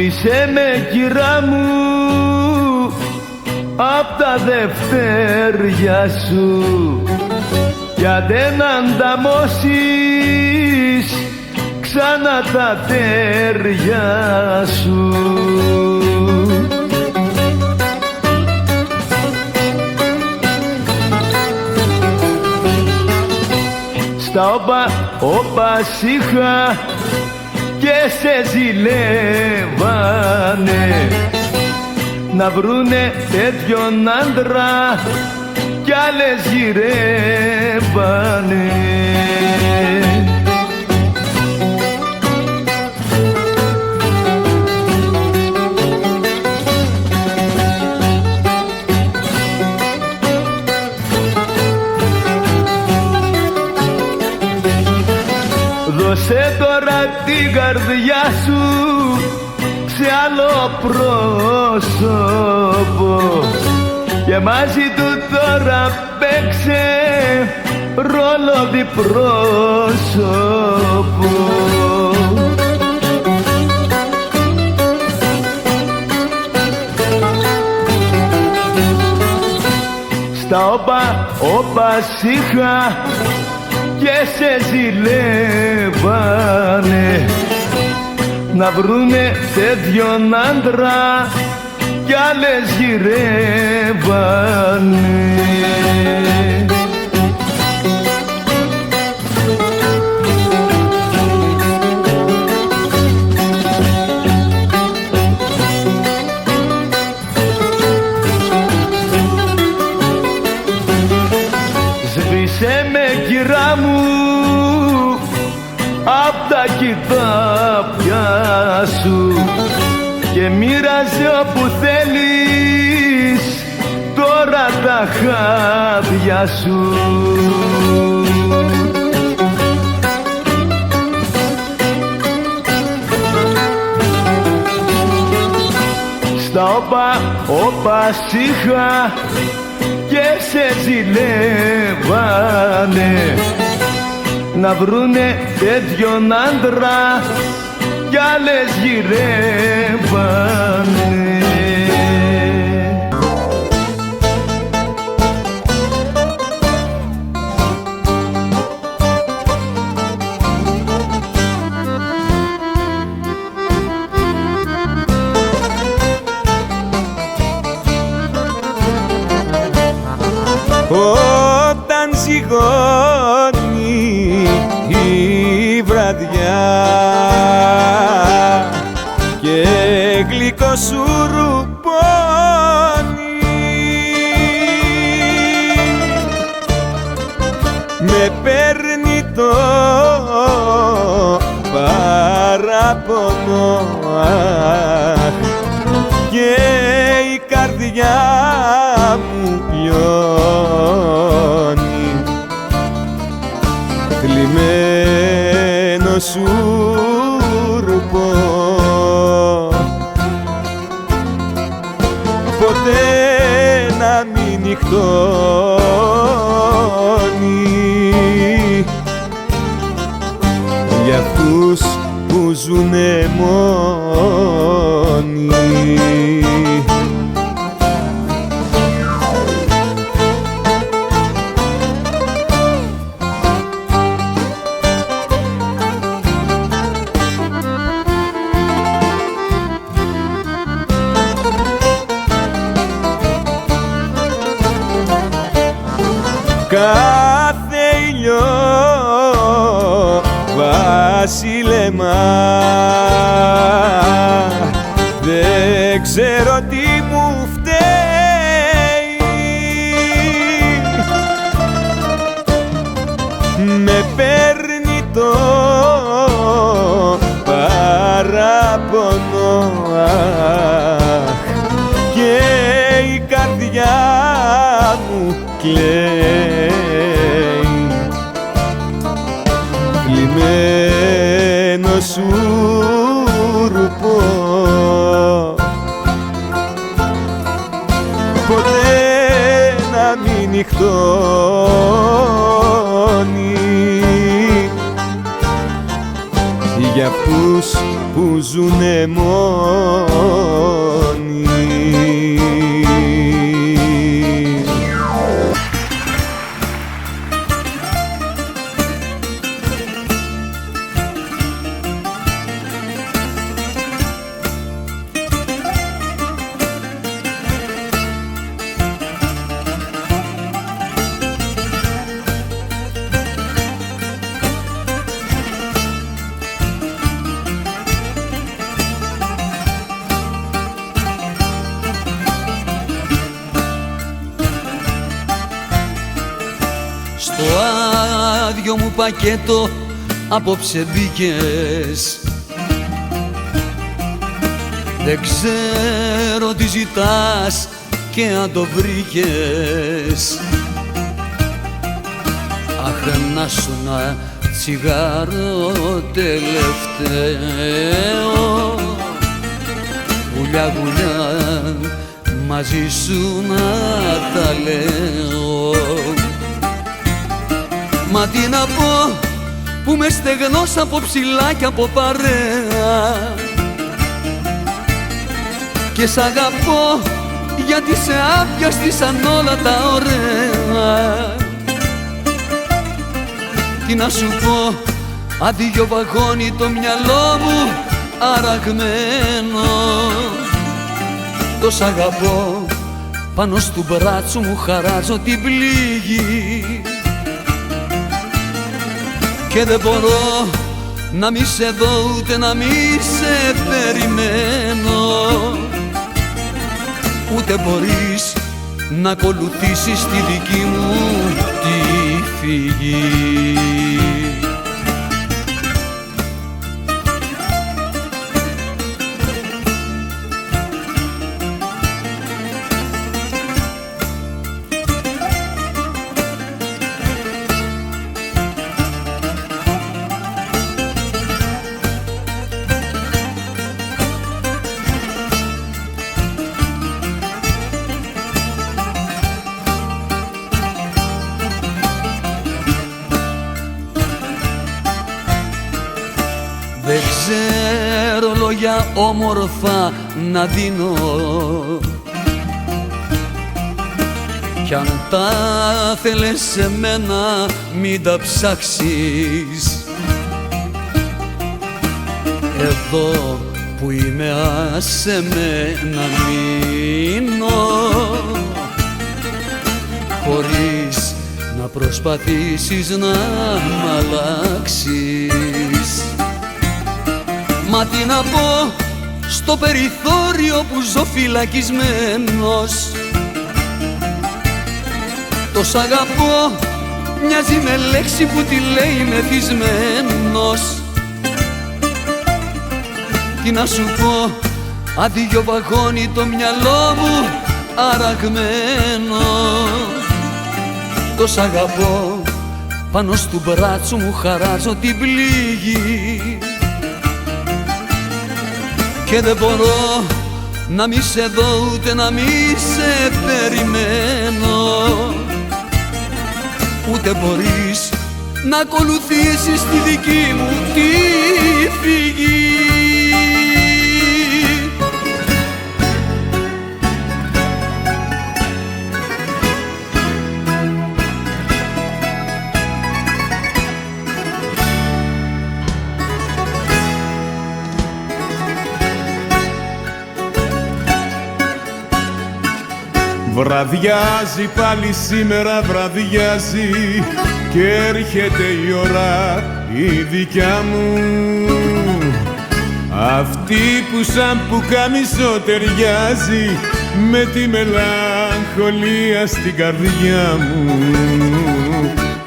Σβήσε με κυρά μου απ' τα δευτέρια σου κι αν δεν ανταμώσεις ξανά τα τέρια σου. Στα όπα είχα και σε ζηλεύανε να βρουνε τέτοιον άντρα κι άλλες γυρεύανε. Δώσε τώρα την καρδιά σου σε άλλο πρόσωπο και μαζί του τώρα παίξε ρόλο διπρόσωπο. Στα όπα είχα και σε ζηλεύανε να βρουνε τέτοιον άντρα κι άλλες γυρεύανε. Σβήσε με κυρά μου απ' τα κοιτάπια σου και μοίραζε όπου θέλεις τώρα τα χάδια σου. Στα όπα είχα και σε ζηλεύανε να βρουνε τέτοιον άντρα κι άλλες γυρεύανε. Όταν ζυγώνει η βραδιά και γλυκό σου ρουπώνει με παίρνει το παράπονο και η καρδιά μου λιώνει κλειμμένο σούρπο ποτέ να μην νυχτώνει για αυτούς που ζουνε μόνοι. Κάθε ήλιο βασίλεμα δεν ξέρω τι μου φταίει με παίρνει το παράπονο και η καρδιά μου κλαίει κλειμμένο σούρπο ποτέ να μην νυχτώνει για για αυτούς που ζουνε μόνοι. Στο άδειο μου πακέτο απόψε μπήκες. Δεν ξέρω τι ζητάς και αν το βρήκες. Αχ, να σου να τσιγάρο τελευταίο, γουλιά γουλιά μαζί σου να τα λέω. Μα τι να πω που με στεγνός από ψηλά κι από παρέα, και σ' αγαπώ γιατί σε άπιαστησαν όλα τα ωραία. Τι να σου πω, άδειο βαγόνι το μυαλό μου αραγμένο. Το σ' αγαπώ, πάνω στου μπράτσου μου χαράζω την πληγή. Και δεν μπορώ να μη σε δω ούτε να μη σε περιμένω. Ούτε μπορείς να ακολουθήσεις τη δική μου τη φυγή. Δεν ξέρω λόγια όμορφα να δίνω, κι αν τα θέλες σε μένα μην τα ψάξεις. Εδώ που είμαι άσε με να μείνω, χωρίς να προσπαθήσεις να μ' αλλάξεις. Μα τι να πω στο περιθώριο που ζω φυλακισμένος. Το σ' αγαπώ μοιάζει με λέξη που τη λέει μεθυσμένος. Τι να σου πω, άδειο βαγόνι το μυαλό μου αραγμένο. Το σ' αγαπώ, πάνω στου μπράτσου μου χαράζω την πληγή. Και δεν μπορώ να μη σε δω ούτε να μη σε περιμένω. Ούτε μπορείς να ακολουθήσεις τη δική μου τη φυγή. Βραδιάζει πάλι σήμερα, βραδιάζει και έρχεται η ώρα η δικιά μου, αυτή που σαν πουκάμισο ταιριάζει με τη μελαγχολία στην καρδιά μου.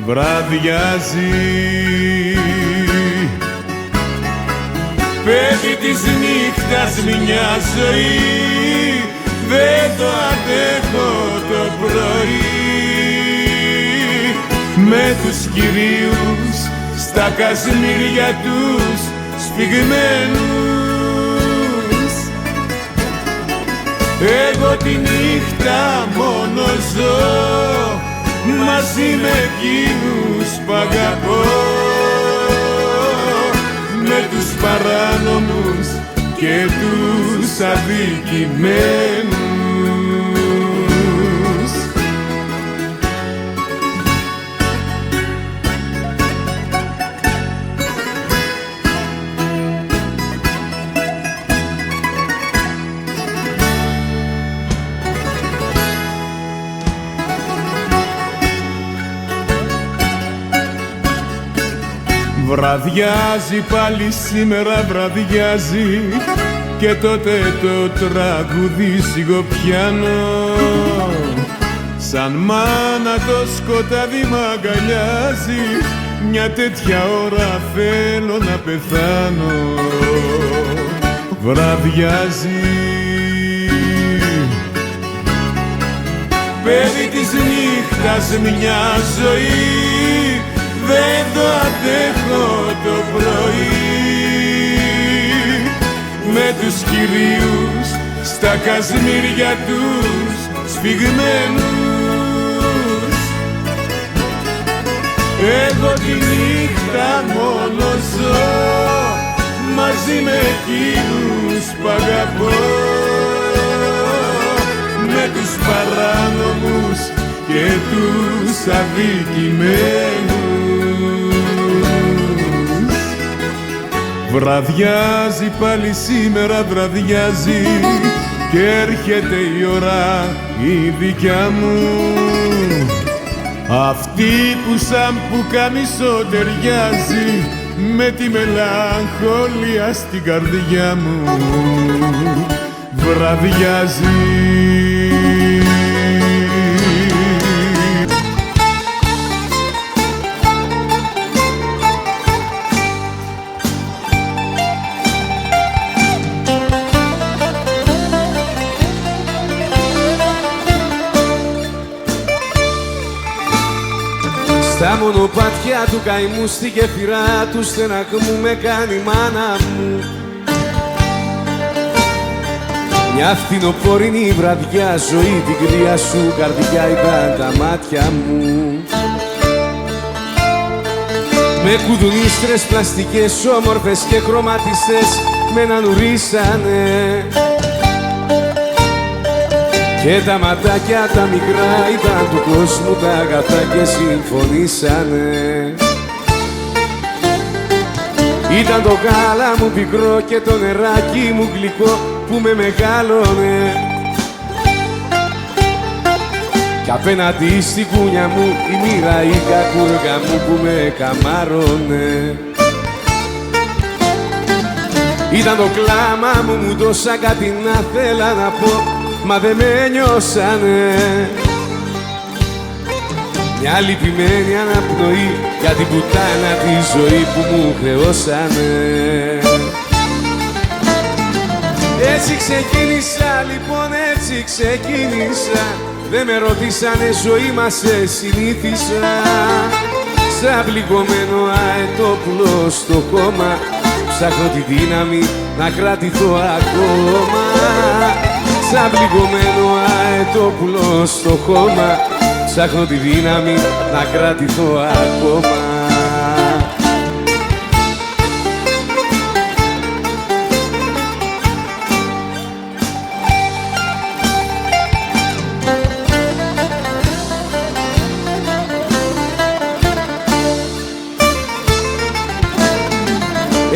Βραδιάζει, πέφτει της νύχτας μια ζωή, δεν το αντέχω το πρωί, με τους κυρίους στα κασμίρια τους σφιγμένους. Εγώ τη νύχτα μόνο ζω μαζί με εκείνους που αγαπώ, με τους παράνομους και τους αδικημένους. Βραδιάζει πάλι σήμερα, βραδιάζει και τότε το τραγούδι σιγοπιάνω. Σαν μάνα το σκοτάδι μ' αγκαλιάζει, μια τέτοια ώρα θέλω να πεθάνω. Βραδιάζει. Παιδί της νύχτας μια ζωή, δεν το αντέχω το πρωί. Με τους κυρίους στα κασμίρια τους σφιγμένους. Εγώ τη νύχτα μόνο ζω μαζί με εκείνους που αγαπώ. Με τους παράνομους και τους αδικημένους. Βραδιάζει πάλι σήμερα, βραδιάζει και έρχεται η ώρα η δικιά μου. Αυτή που σαν πουκάμισο ταιριάζει με τη μελαγχολία στην καρδιά μου. Βραδιάζει. Στα μονοπάτια του καημού, στη γέφυρά του στεναγμού με κάνει η μάνα μου. Μια φθινοπόρινη βραδιά, ζωή την κρύα σου καρδιά είδαν τα μάτια μου. Με κουδουνίστρες πλαστικές όμορφες και χρωματιστές με νανουρίσανε. Και τα ματάκια τα μικρά ήταν του κόσμου τα αγαθά και συμφωνήσανε. Ήταν το γάλα μου πικρό και το νεράκι μου γλυκό που με μεγάλωνε. Κι απέναντι στη κούνια μου η μοίρα η κακούργα μου που με καμάρωνε. Ήταν το κλάμα μου τόσα κάτι να θέλα να πω, μα δεν με νιώσανε. Μια λυπημένη αναπνοή για την πουτάνα τη ζωή που μου χρεώσανε. Έτσι ξεκίνησα, λοιπόν έτσι ξεκίνησα. Δεν με ρωτήσανε, ζωή μας σε συνήθισα. Σαν πληγωμένο αετόπουλο στο χώμα, ψάχνω τη δύναμη να κρατηθώ ακόμα. Σαν πληγωμένο αετόπουλο στο χώμα, ψάχνω τη δύναμη να κρατηθώ ακόμα.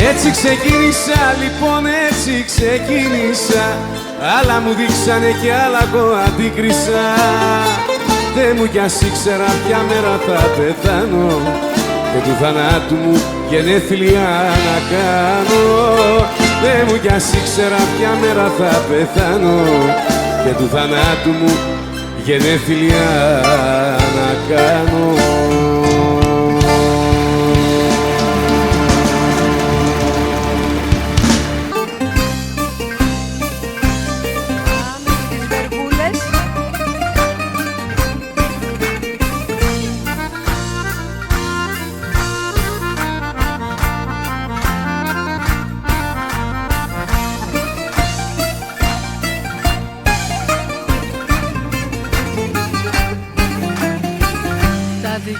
Έτσι ξεκίνησα, λοιπόν έτσι ξεκίνησα. Άλλα μου δείξανε και άλλα εγώ αντίκρισα. Δεν μου κι ας ήξερα ποια μέρα θα πεθάνω και του θανάτου μου γενέθλια να κάνω. Δεν μου κι ας ήξερα ποια μέρα θα πεθάνω και του θανάτου μου γενέθλια να κάνω.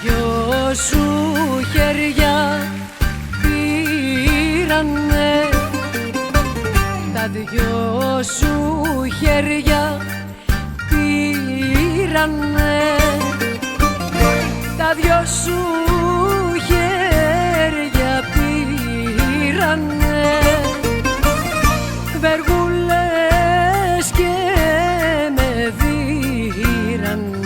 δυο δυο σου χέρια πήρανε, τα δυο σου χέρια πήρανε βεργούλες και με δίρανε.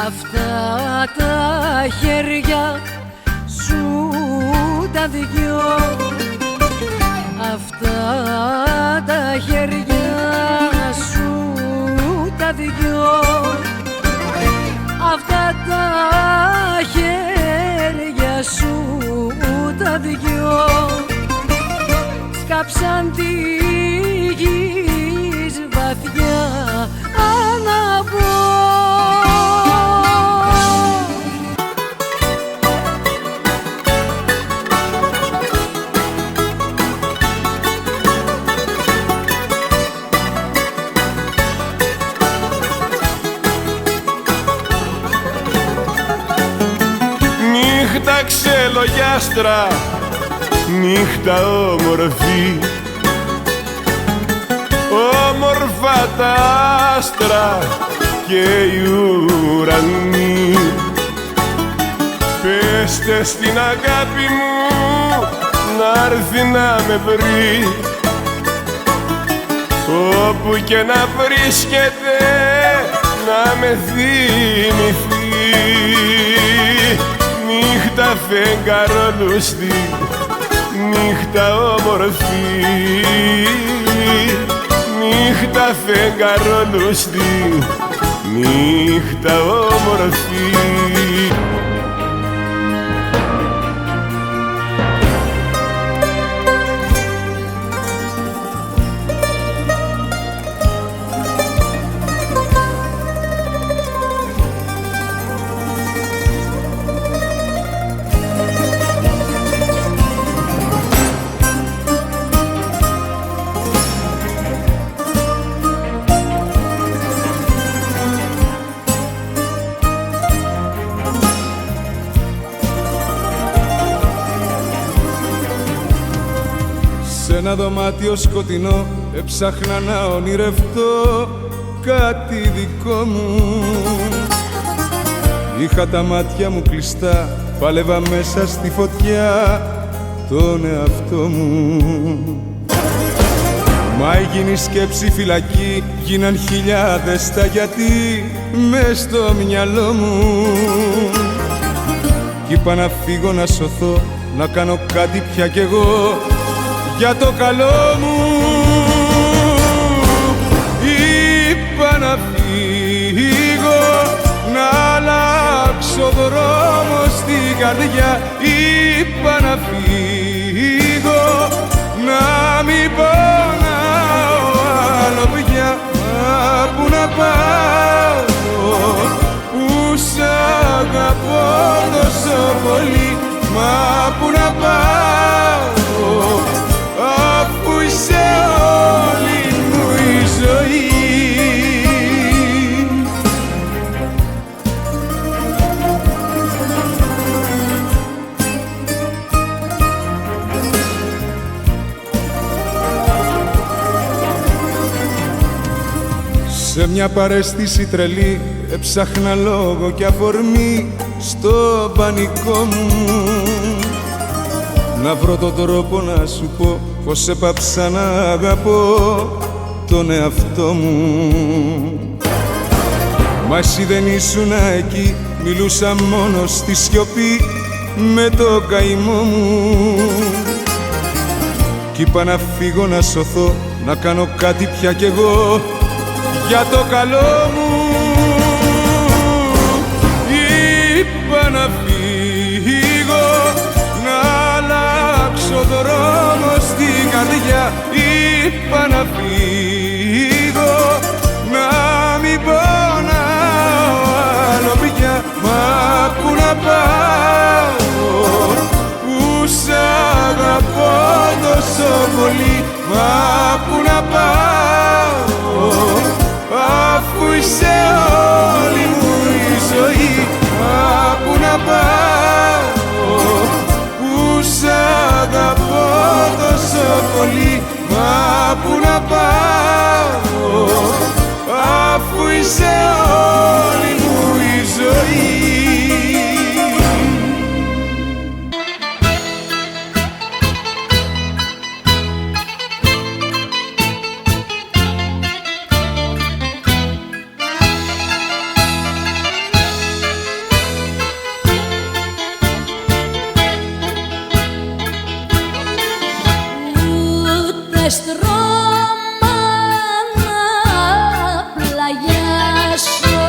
Αυτά τα χέρια σου τα δυο, αυτά τα χέρια σου τα δυο, αυτά τα χέρια σου τα δυο σκάψαν τη γης βαθιά αναβώ. Νύχτα ξελογιάστρα, νύχτα όμορφη, όμορφα τα άστρα και οι ουρανοί. Πέστε στην αγάπη μου να'ρθεί να με βρει, όπου και να βρίσκεται να με θυμηθεί. Νύχτα φεγγαρόλουστη, νύχτα όμορφη, νύχτα φεγγαρόλουστη, νύχτα όμορφη. Σ' ένα δωμάτιο σκοτεινό έψαχνα να ονειρευτώ κάτι δικό μου. Είχα τα μάτια μου κλειστά, πάλευα μέσα στη φωτιά τον εαυτό μου. Μα έγινε η σκέψη φυλακή, γίναν χιλιάδες τα γιατί μες στο μυαλό μου. Κι είπα να φύγω να σωθώ, να κάνω κάτι πια κι εγώ για το καλό μου. Είπα να φύγω, να αλλάξω δρόμο στην καρδιά. Είπα να φύγω, να μην πονάω άλλο πια. Μα πού να πάω, που σ' αγαπώ τόσο πολύ. Μα πού να πάω, αφού είσαι όλη μου η ζωή. Σε μια παρέστηση τρελή έψαχνα λόγο και αφορμή στο πανικό μου. Να βρω τον τρόπο να σου πω πως έπαψα να αγαπώ τον εαυτό μου. Μα εσύ δεν ήσουν εκεί, μιλούσα μόνο στη σιωπή με το καημό μου. Κι είπα να φύγω να σωθώ, να κάνω κάτι πια κι εγώ για το καλό μου. Είπα να φύγω, να αλλάξω δρόμο στην καρδιά. Είπα να φύγω, να μην πονάω άλλο πια. Μα να πάω, που σ' αγαπώ τόσο πολύ, μα που να πάω, αφού είσαι όλη μου η ζωή. Μα που να πάω, που σ' αγαπώ τόσο πολύ, μα που να πάω, αφού είσαι όλη μου η ζωή. Στρώμα να πλαγιάσω,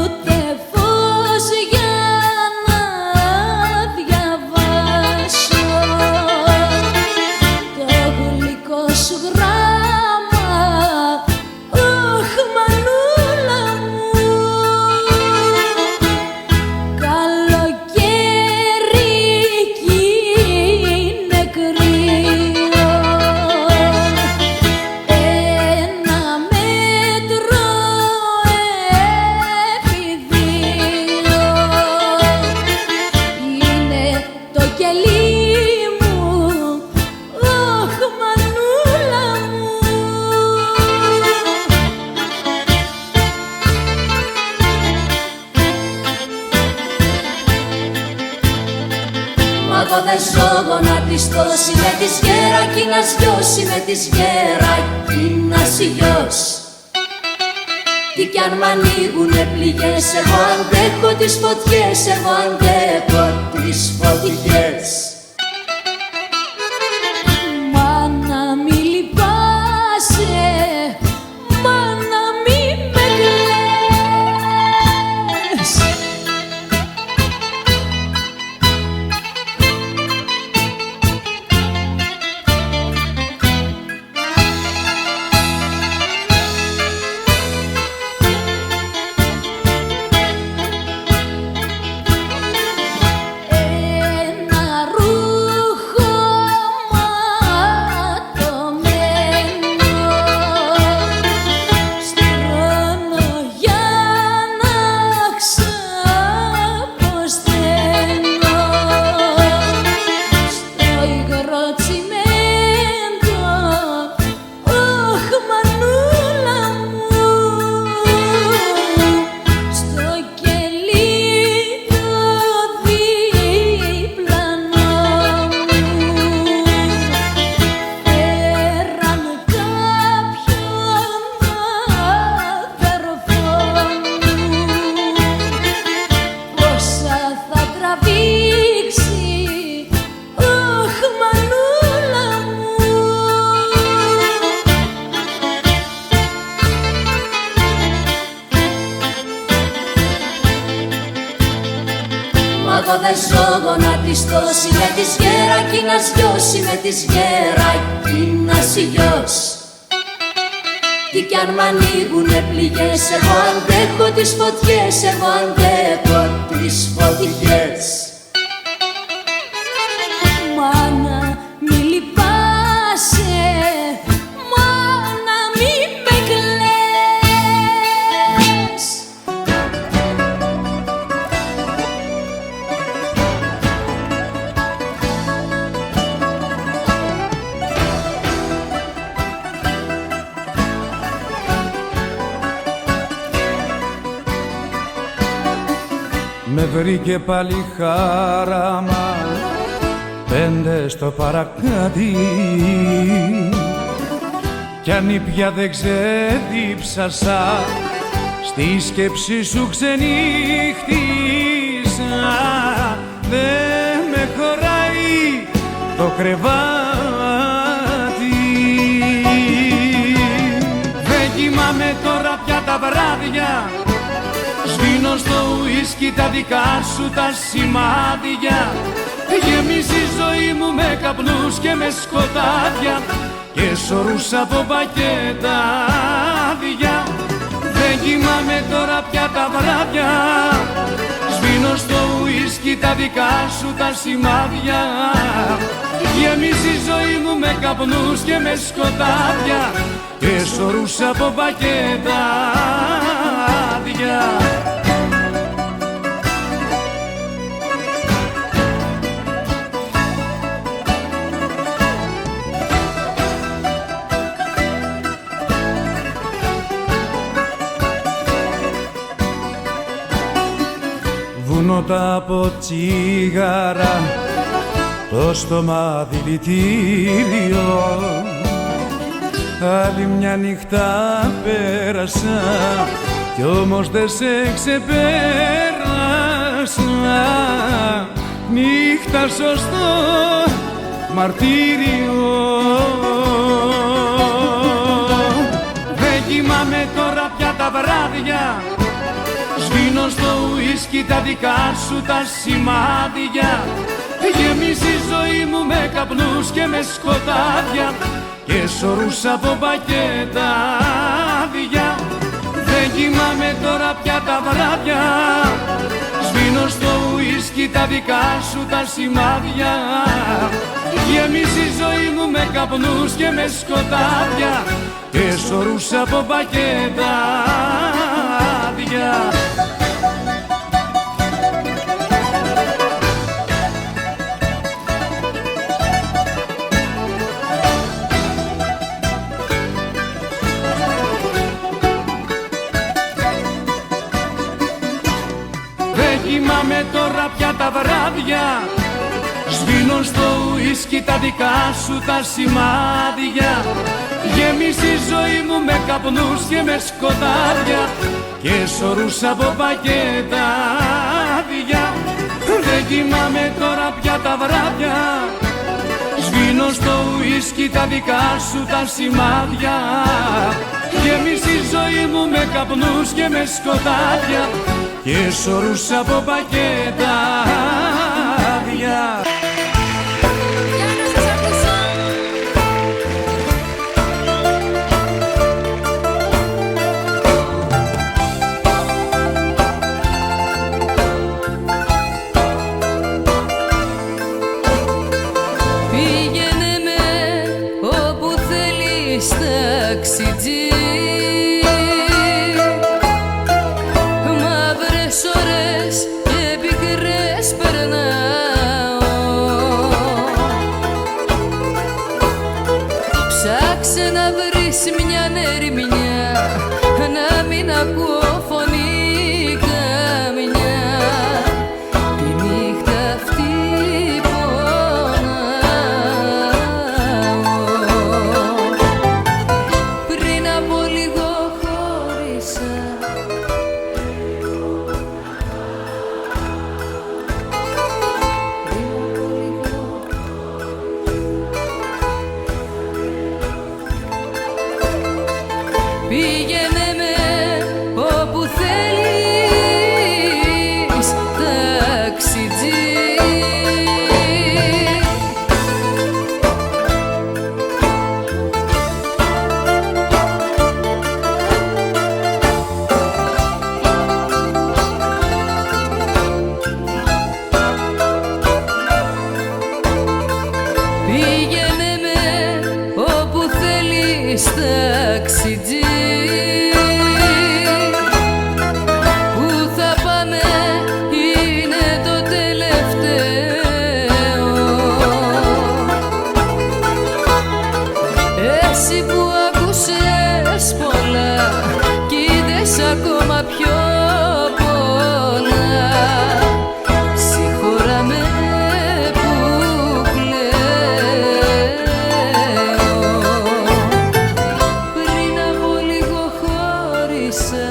ούτε φως για να διαβάσω το γλυκό σου γράμμα, οχ μανούλα μου. Καλοκαίρι κι είναι κρύο, ένα μέτρο επί δύο είναι το κελί μου, οχ μανούλα μου. Μα εγώ δεν ζω γονατιστός, είμαι της Γερακίνας γιος, είμαι της Γερακίνας γιος. Τι κι αν μ' ανοίγουνε πληγές, εγώ αντέχω τις φωτιές, εγώ αντέχω τις φωτιές. Μα να μη λυπάσαι, μα να μη με κλαις. Ένα ρούχο ματωμένο στρώνω για να ξαποσταίνω στο υγρό τσιμέντο, οχ μανούλα μου. Στο κελί το διπλανό μου φέραν κάποιον αδερφό μου. Πόσα θα τραβήξει, οχ μανούλα μου. Μα εγώ δεν ζω γονατιστός, είμαι της Γερακίνας γιος, είμαι της Γερακίνας γιος. Τι κι αν μ' ανοίγουνε πληγές, εγώ αντέχω τις φωτιές, εγώ αντέχω τις φωτιές. Μα να μη λυπάσαι, μα να μη με κλαις. Με βρήκε πάλι χάραμα, 5 στο παρακάτι, κι αν ήπια δεν ξεδίψασα, στη σκέψη σου ξενύχτησα. Δεν με χωράει το κρεβάτι, δεν κοιμάμαι τώρα πια τα βράδια, σβήνω στο ουίσκι τα δικά σου τα σημάδια. Γεμίζει η ζωή μου με καπνούς και με σκοτάδια και σωρούς από πακέτα άδεια. Δεν κοιμάμαι τώρα πια τα βράδια. Σβήνω στο ουίσκι τα δικά σου τα σημάδια. Γεμίζει η ζωή μου με καπνούς και με σκοτάδια και σωρούς από πακετάδια. Βουνότα από τσίγαρα, το στόμα δηλητήριο. Άλλη μια νύχτα πέρασα κι όμως δεν σε ξεπέρασα. Νύχτα σωστό μαρτύριο. Δεν κοιμάμαι τώρα πια τα βράδια. Σβήνω στο ουίσκι τα δικά σου τα σημάδια. Γεμίζει η ζωή μου με καπνούς και με σκοτάδια και σωρούς από πακετάδια. Δεν κοιμάμαι τώρα πια τα βράδια. Σβήνω στο ουίσκι τα δικά σου τα σημάδια. Γεμίζει η ζωή μου με καπνούς και με σκοτάδια και σωρούς από πακετάδια. Δεν κοιμάμαι τώρα πια τα βράδια. Σβήνω στο ουίσκι τα δικά σου τα σημάδια. Γεμίζει η ζωή μου με καπνούς και με σκοτάδια και σωρούς από πακετάδια. Δεν κοιμάμαι τώρα πια τα βράδια. Σβήνω στο ουίσκι τα δικά σου τα σημάδια. Γεμίζει η ζωή μου με καπνούς και με σκοτάδια και σωρούς από πακετάδια. Πήγαινε με όπου θέλεις ταξιτζή. Μαύρες ώρες και πικρές περνάω. Ψάξε να βρεις μια ερμηνεία, να μην ακούω φωνή καμιά. Τη νύχτα αυτή πήγαινε με όπου θέλεις ταξιτζή. Πήγαινε με όπου θέλεις ταξιτζή. Πού θα πάμε είναι το τελευταίο. Εσύ που άκουσες πολλά κι είδες ακόμα πιο πολλά. Συγχώρα με που κλαίω. Πριν από λίγο χώρισα.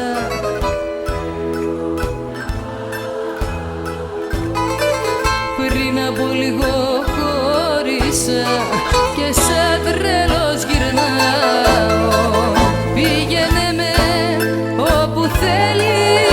Πριν από λίγο χώρισα και σαν τρελός γυρνάω. Πήγαινε με όπου θέλεις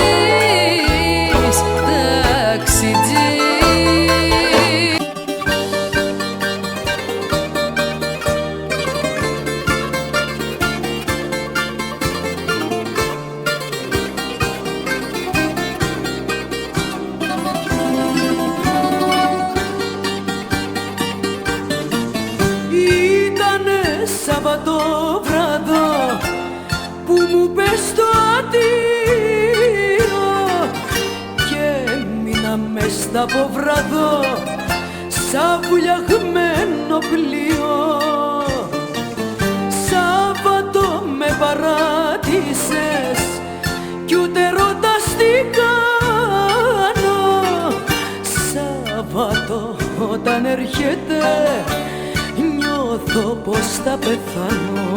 θα πω βραδώ σαν βουλιαγμένο πλοίο. Σάββατο με παράτησες κι ούτε ρωτάς τι κάνω. Σάββατο όταν έρχεται νιώθω πως θα πεθάνω.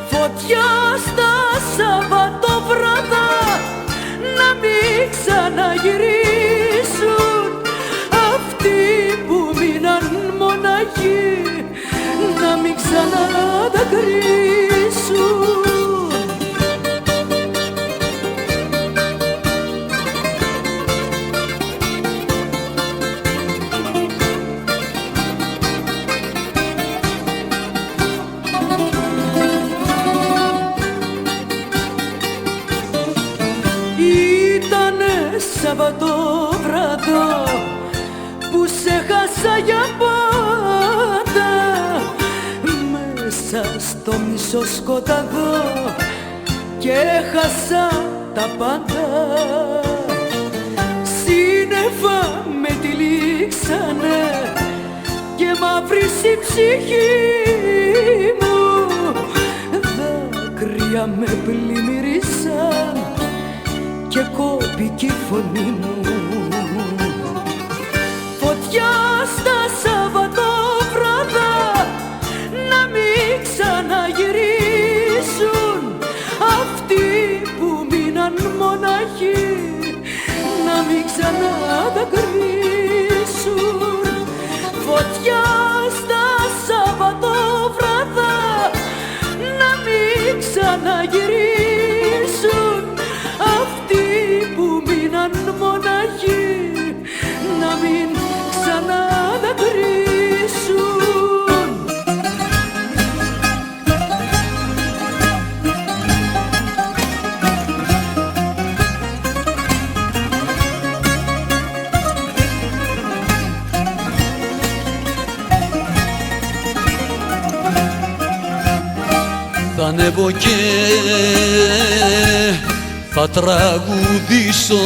Φωτιά στα Σαββατοβραδά να μην ξαναγυρίσουν αυτοί που μείναν μοναχοί, να μην ξαναδακρύσουν. Σαββατοβραδό που σε χάσα για πάντα, μέσα στο μισό σκοταδό και έχασα τα πάντα. Σύννεφα με τυλίξανε και μαύρισε η ψυχή μου, δάκρυα με πλημμύρισαν και κόπηκε η φωνή μου. Φωτιά στα Σαββατοβραδά να μην ξαναγυρίσουν αυτοί που μείναν μοναχοί, να μην ξαναδακρύσουν. Φωτιά στα Σαββατοβραδά να μην ξαναγυρίσουν αυτοί που μείναν μοναχοί, να μην ξαναδακρύσουν. Θα ανέβω και θα τραγουδήσω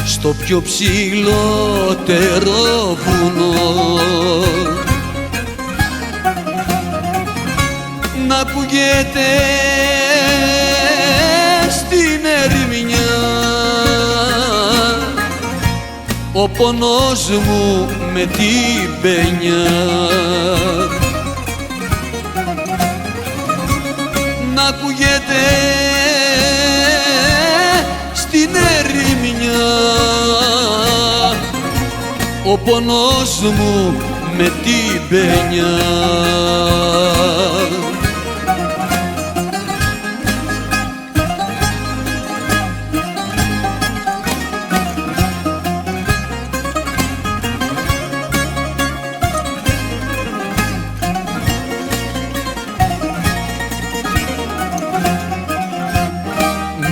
στο πιο ψηλότερο βουνό, να ακούγεται στην ερημιά ο πονός μου με την παινιά. Να ακούγεται στην ερημιά ο πονός μου με την παινιά.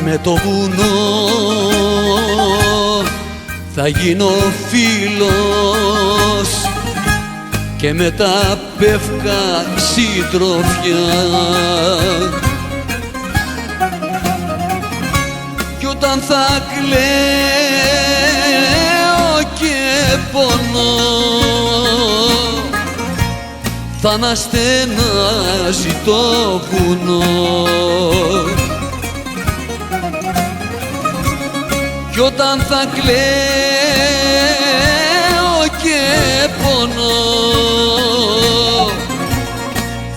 Με το βουνό θα γίνω φίλος και με τα πεύκα συντροφιά, κι όταν θα κλαίω και πονώ θα αναστενάζει το βουνό. Κι όταν θα κλαίω και πονώ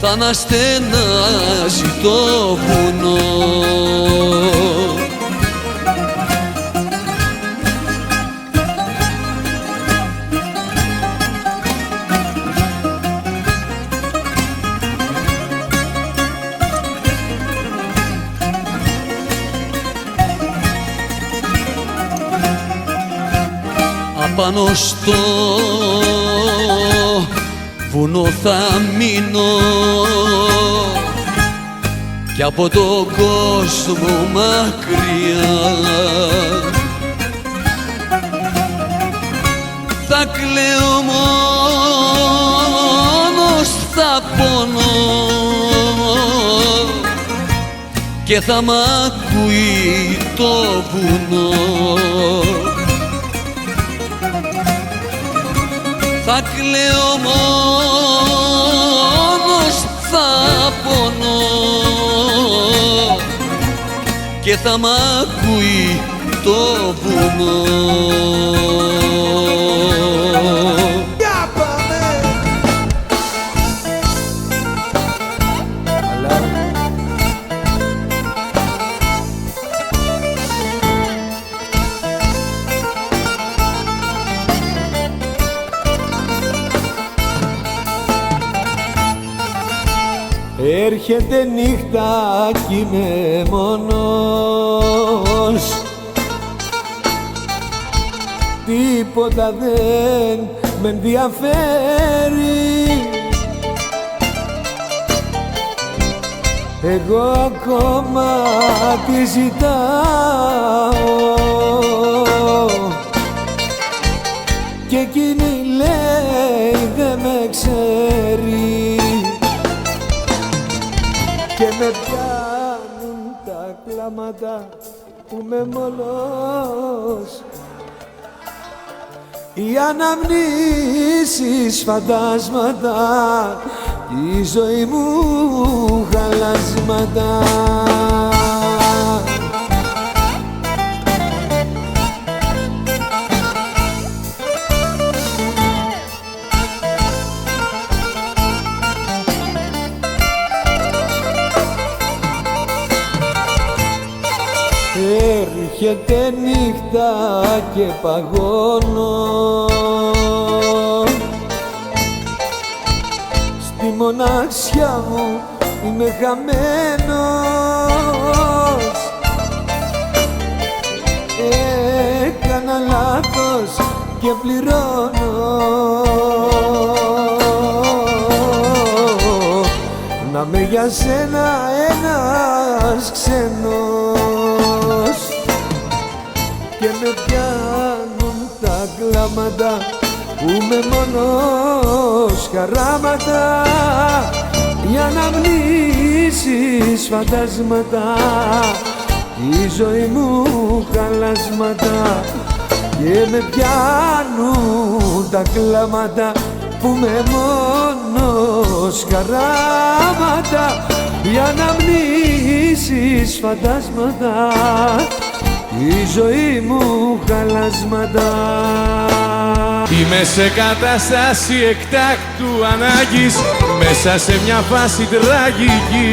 θα αναστενάζει το βουνό. Πάνω στο βουνό θα μείνω κι από τον κόσμο μακριά, θα κλαίω μόνος, θα πονώ και θα μ' ακούει το βουνό. Θα κλαίω μόνος, θα πονώ και θα μ' ακούει το βουνό. Έρχεται νύχτα κι είμαι μόνος, τίποτα δεν με ενδιαφέρει. Εγώ ακόμα τη ζητάω και εκείνη λέει δεν με ξέρει. Και με πιάνουν τα κλάματα που με μόνος, οι αναμνήσεις φαντάσματα, η ζωή μου χαλάσματα. Έρχεται νύχτα και παγώνω στη μοναξιά μου, είμαι χαμένος. Έκανα λάθος και πληρώνω, να με για σένα ένας ξένος. Και με πιάνουν τα κλάματα που με μόνος χαράματα, οι αναμνήσεις φαντάσματα, η ζωή μου χαλάσματα. Και με πιάνουν τα κλάματα που με μόνος χαράματα, οι αναμνήσεις φαντάσματα, η ζωή μου χαλάσματα. Είμαι σε κατάσταση εκτάκτου ανάγκης, μέσα σε μια φάση τραγική.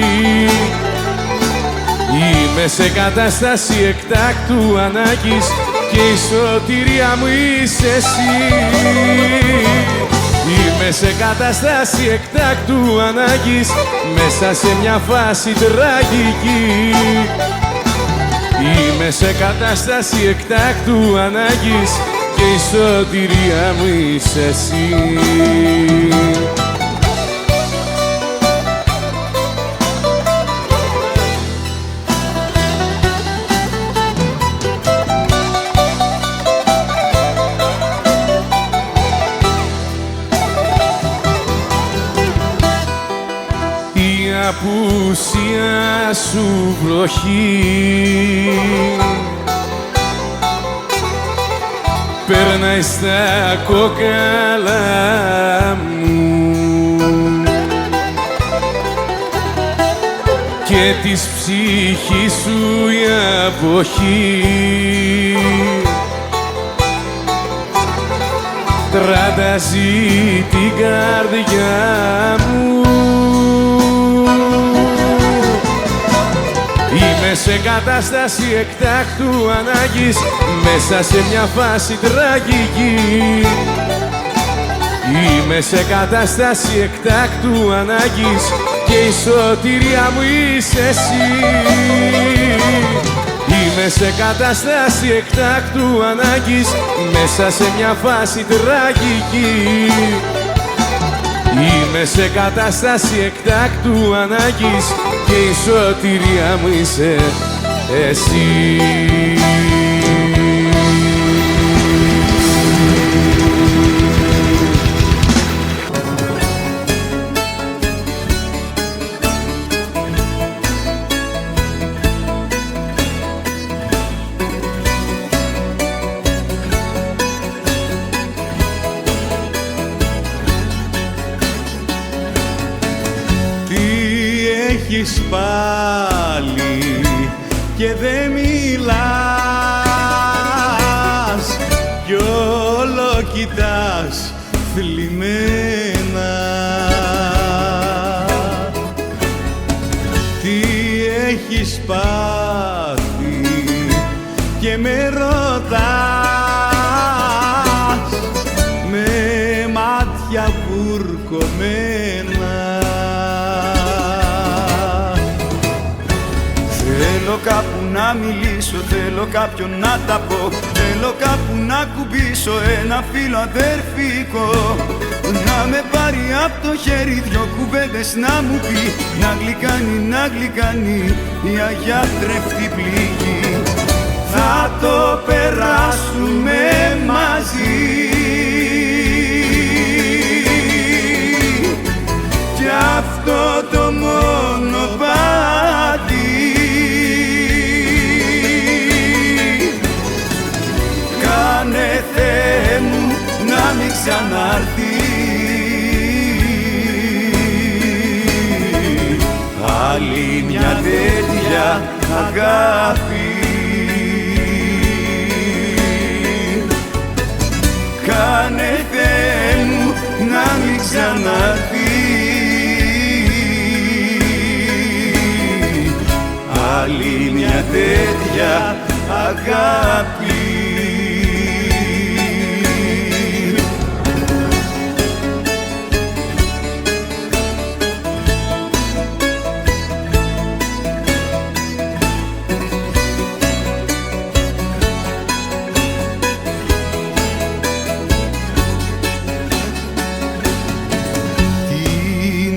Είμαι σε κατάσταση εκτάκτου ανάγκης και η σωτηρία μου είσαι εσύ. Είμαι σε κατάσταση εκτάκτου ανάγκης, μέσα σε μια φάση τραγική. Είμαι σε κατάσταση εκτάκτου ανάγκης και η σωτηρία μου είσαι εσύ. Η απουσία σου βροχή περνάει στα κόκαλα μου και της ψυχής σου η αποχή τραντάζει την καρδιά μου. Είμαι σε κατάσταση εκτάκτου ανάγκης, μέσα σε μια φάση τραγική. Είμαι σε κατάσταση εκτάκτου ανάγκης και η σωτηρία μου είσαι εσύ. Είμαι σε κατάσταση εκτάκτου ανάγκης, μέσα σε μια φάση τραγική. Είμαι σε κατάσταση εκτάκτου ανάγκης και η σωτηρία μου είσαι εσύ. και δεν μιλάς κι όλο κοιτάς θλιμμένα. Τι έχεις πάθει και με ρωτάς με μάτια βουρκωμένα. Θέλω κάπου να μιλήσω, θέλω κάποιον να τα πω, θέλω κάπου να κουμπίσω ένα φύλλο αδερφικό, να με πάρει απ' το χέρι δυο κουβέντες να μου πει, να γλυκάνει η αγιάτρευτη πληγή. Θα το περάσουμε μαζί κι αυτό το μονοπάτι κάνε Θεέ μου να μην ξανάρθει άλλη μια τέτοια αγάπη. Κάνε Θεέ μου να μην ξανάρθει άλλη μια τέτοια αγάπη.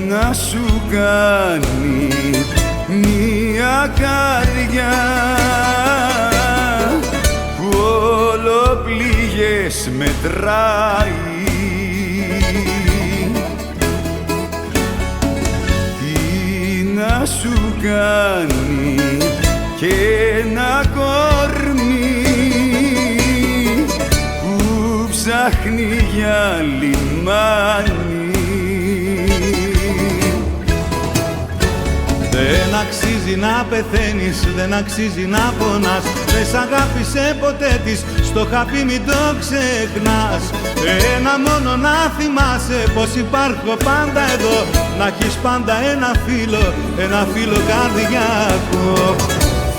Να σου κάνει μια καρδιά που όλο πληγές μετράει, τι να σου κάνει και ένα κορμί που ψάχνει για λιμάνι. Δεν αξίζει να πεθαίνεις, δεν αξίζει να πονάς, δεν σ' αγάπησε ποτέ της, στο χαπί μην το ξεχνάς. Ένα μόνο να θυμάσαι, πως υπάρχω πάντα εδώ, να έχεις πάντα ένα φίλο καρδιακό.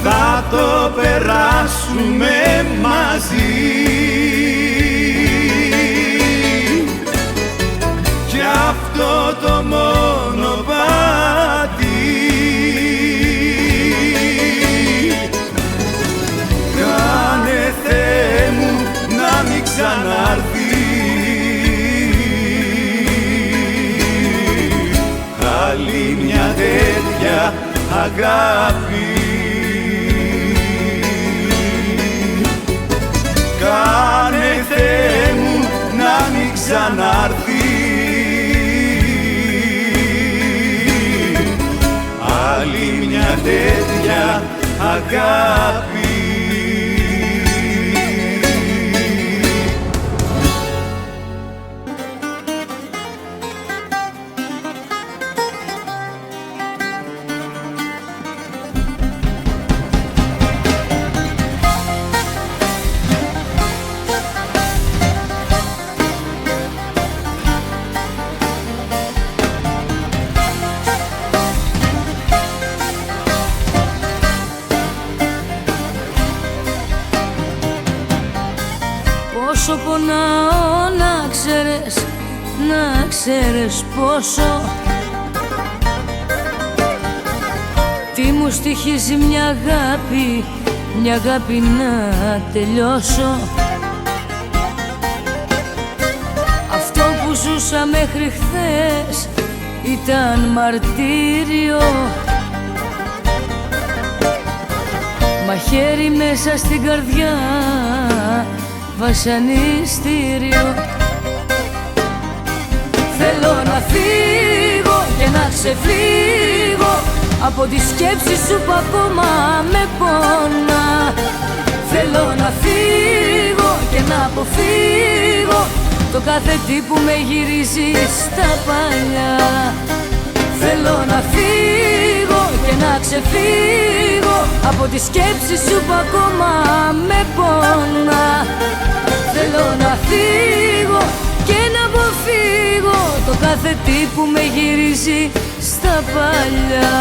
Θα το περάσουμε μαζί κι αυτό το μονοπάτι κάνε Θεέ μου να μην ξανάρθει άλλη μια τέτοια αγάπη. Κάνε Θεέ μου να μην ξανάρθει άλλη μια τέτοια αγάπη. Πόσο πονάω να ξέρεις πόσο, τι μου στοιχίζει μια αγάπη να τελειώσω. Αυτό που ζούσα μέχρι χθες ήταν μαρτύριο, μαχαίρι μέσα στην καρδιά, βασανιστήριο. Θέλω να φύγω και να ξεφύγω από τη σκέψη σου που ακόμα με πόνα. Θέλω να φύγω και να αποφύγω το κάθε τι που με γυρίζει στα παλιά. Θέλω να φύγω και να ξεφύγω από τη σκέψη σου που ακόμα με πονά. Θέλω να φύγω και να αποφύγω το κάθε τι που με γυρίζει στα παλιά.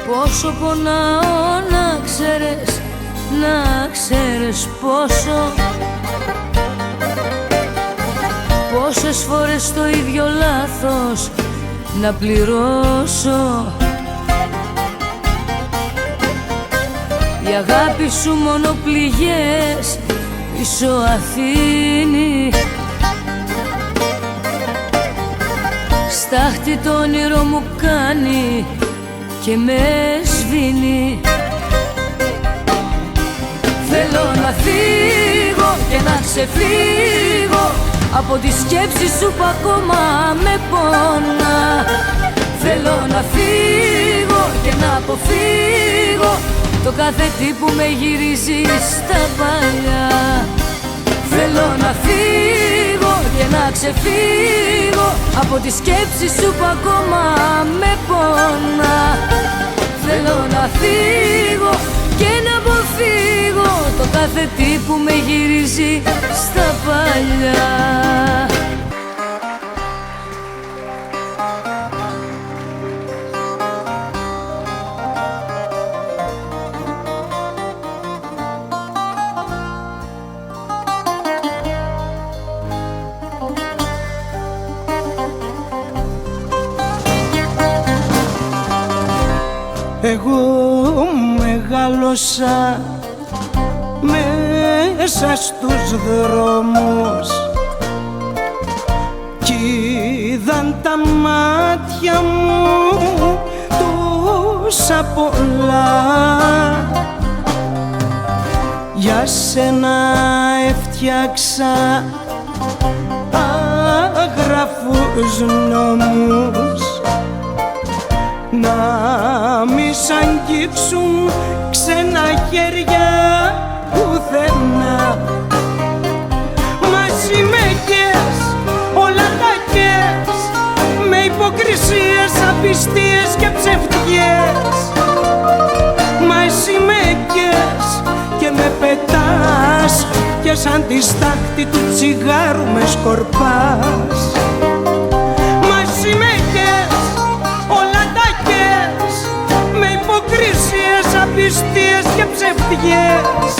Πόσο πονάω να ξέρεις πόσο. Πόσες φορές το ίδιο λάθος να πληρώσω. Η αγάπη σου μόνο πληγές πίσω αφήνει. Στάχτη το όνειρο μου κάνει και με σβήνει. Θέλω να φύγω και να ξεφύγω από τη σκέψη σου που ακόμα με πονά. Θέλω να φύγω και να αποφύγω το κάθε τι που με γυρίζει στα παλιά. Θέλω να φύγω και να ξεφύγω από τη σκέψη σου που ακόμα με πονά. Θέλω να φύγω και να αποφύγω το κάθε τι που με γυρίζει στα παλιά. Εγώ μεγάλωσα μέσα στους δρόμους κι είδαν τα μάτια μου τόσα πολλά. Για σένα έφτιαξα άγραφους νόμους να μη σ' αγγίξουν ξένα χέρια πουθενά. Μαζί με κες, όλα τα κες, με υποκρισίες, απιστίες και ψευτιές. Μαζί με κες και με πετάς και σαν τη στάχτη του τσιγάρου με σκορπάς. Μαζί με κες, όλα τα κες, με υποκρισίες, απιστίες και ψευτιές.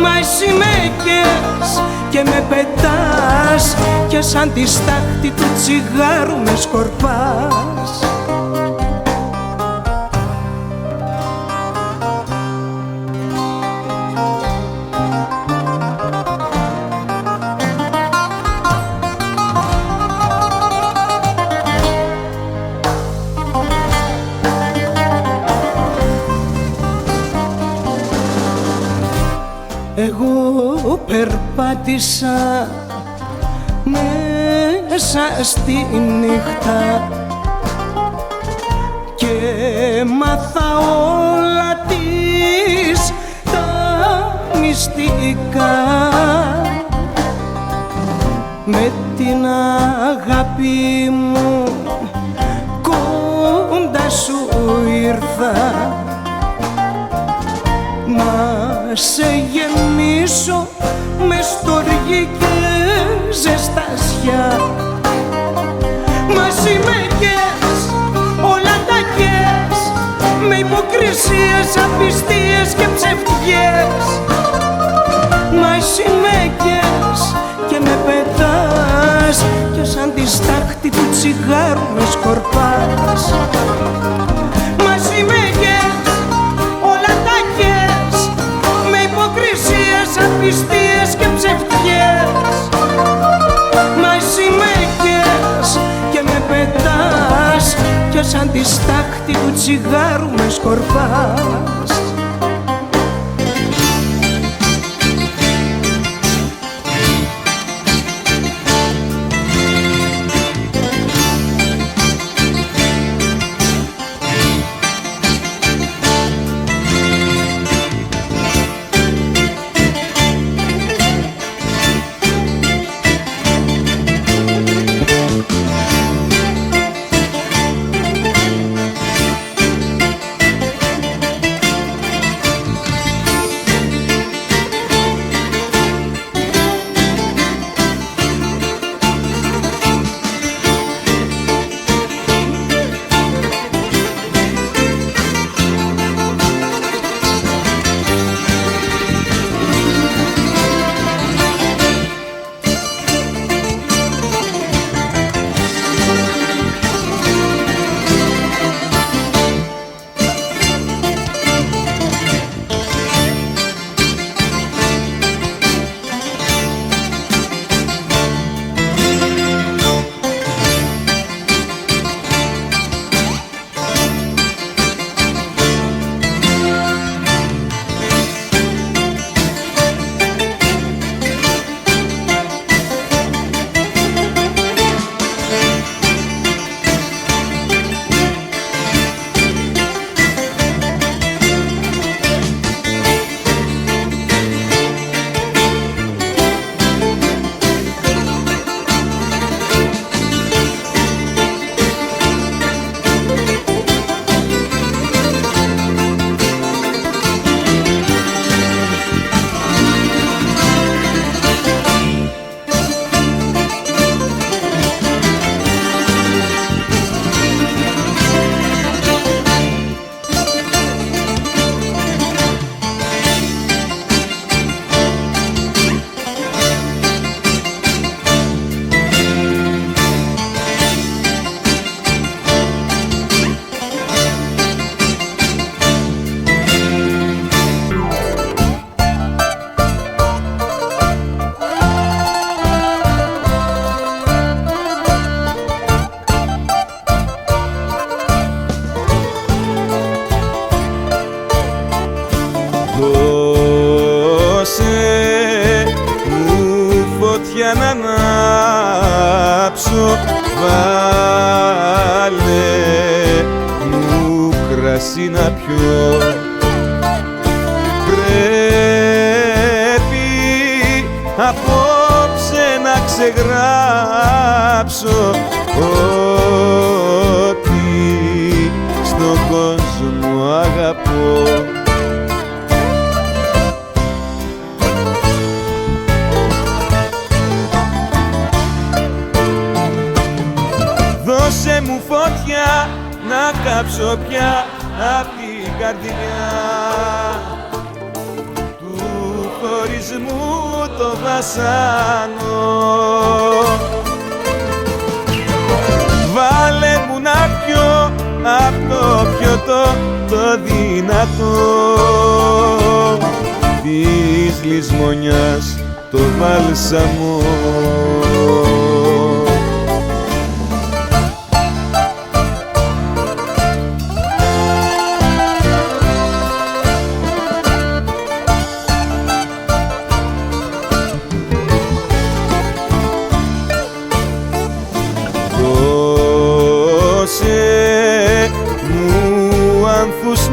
Μα εσύ με κες και με πετάς και σαν τη στάχτη του τσιγάρου με σκορπάς. Εγώ περπάτησα μέσα στη νύχτα και μάθα όλα της τα μυστικά. Με την αγάπη μου κοντά σου ήρθα να σε γεμίσω με στοργή και ζεστασιά. Μαζί με κες, όλα τα κες, με υποκρισίες, απιστίες και ψευτιές. Μαζί με κες και με πετάς και σαν τη στάχτη του τσιγάρου με σκορπάς. Μαζί με κες, όλα τα κες, με υποκρισίες, απιστίες και ψευτιές. Μαζί με κες και με πετάς και σαν τη στάχτη του τσιγάρου με σκορπάς. φωτιά να ανάψω, βάλε μου κρασί να πιω. Πρέπει απόψε να ξεγράψω ότι στον κόσμο αγαπώ. Δώσε μου φωτιά να κάψω πια απ' την καρδιά του χωρισμού το βασάνο. Βάλε μου να πιω απ' το πιωτό το δυνατό της λησμονιάς το βάλσαμο.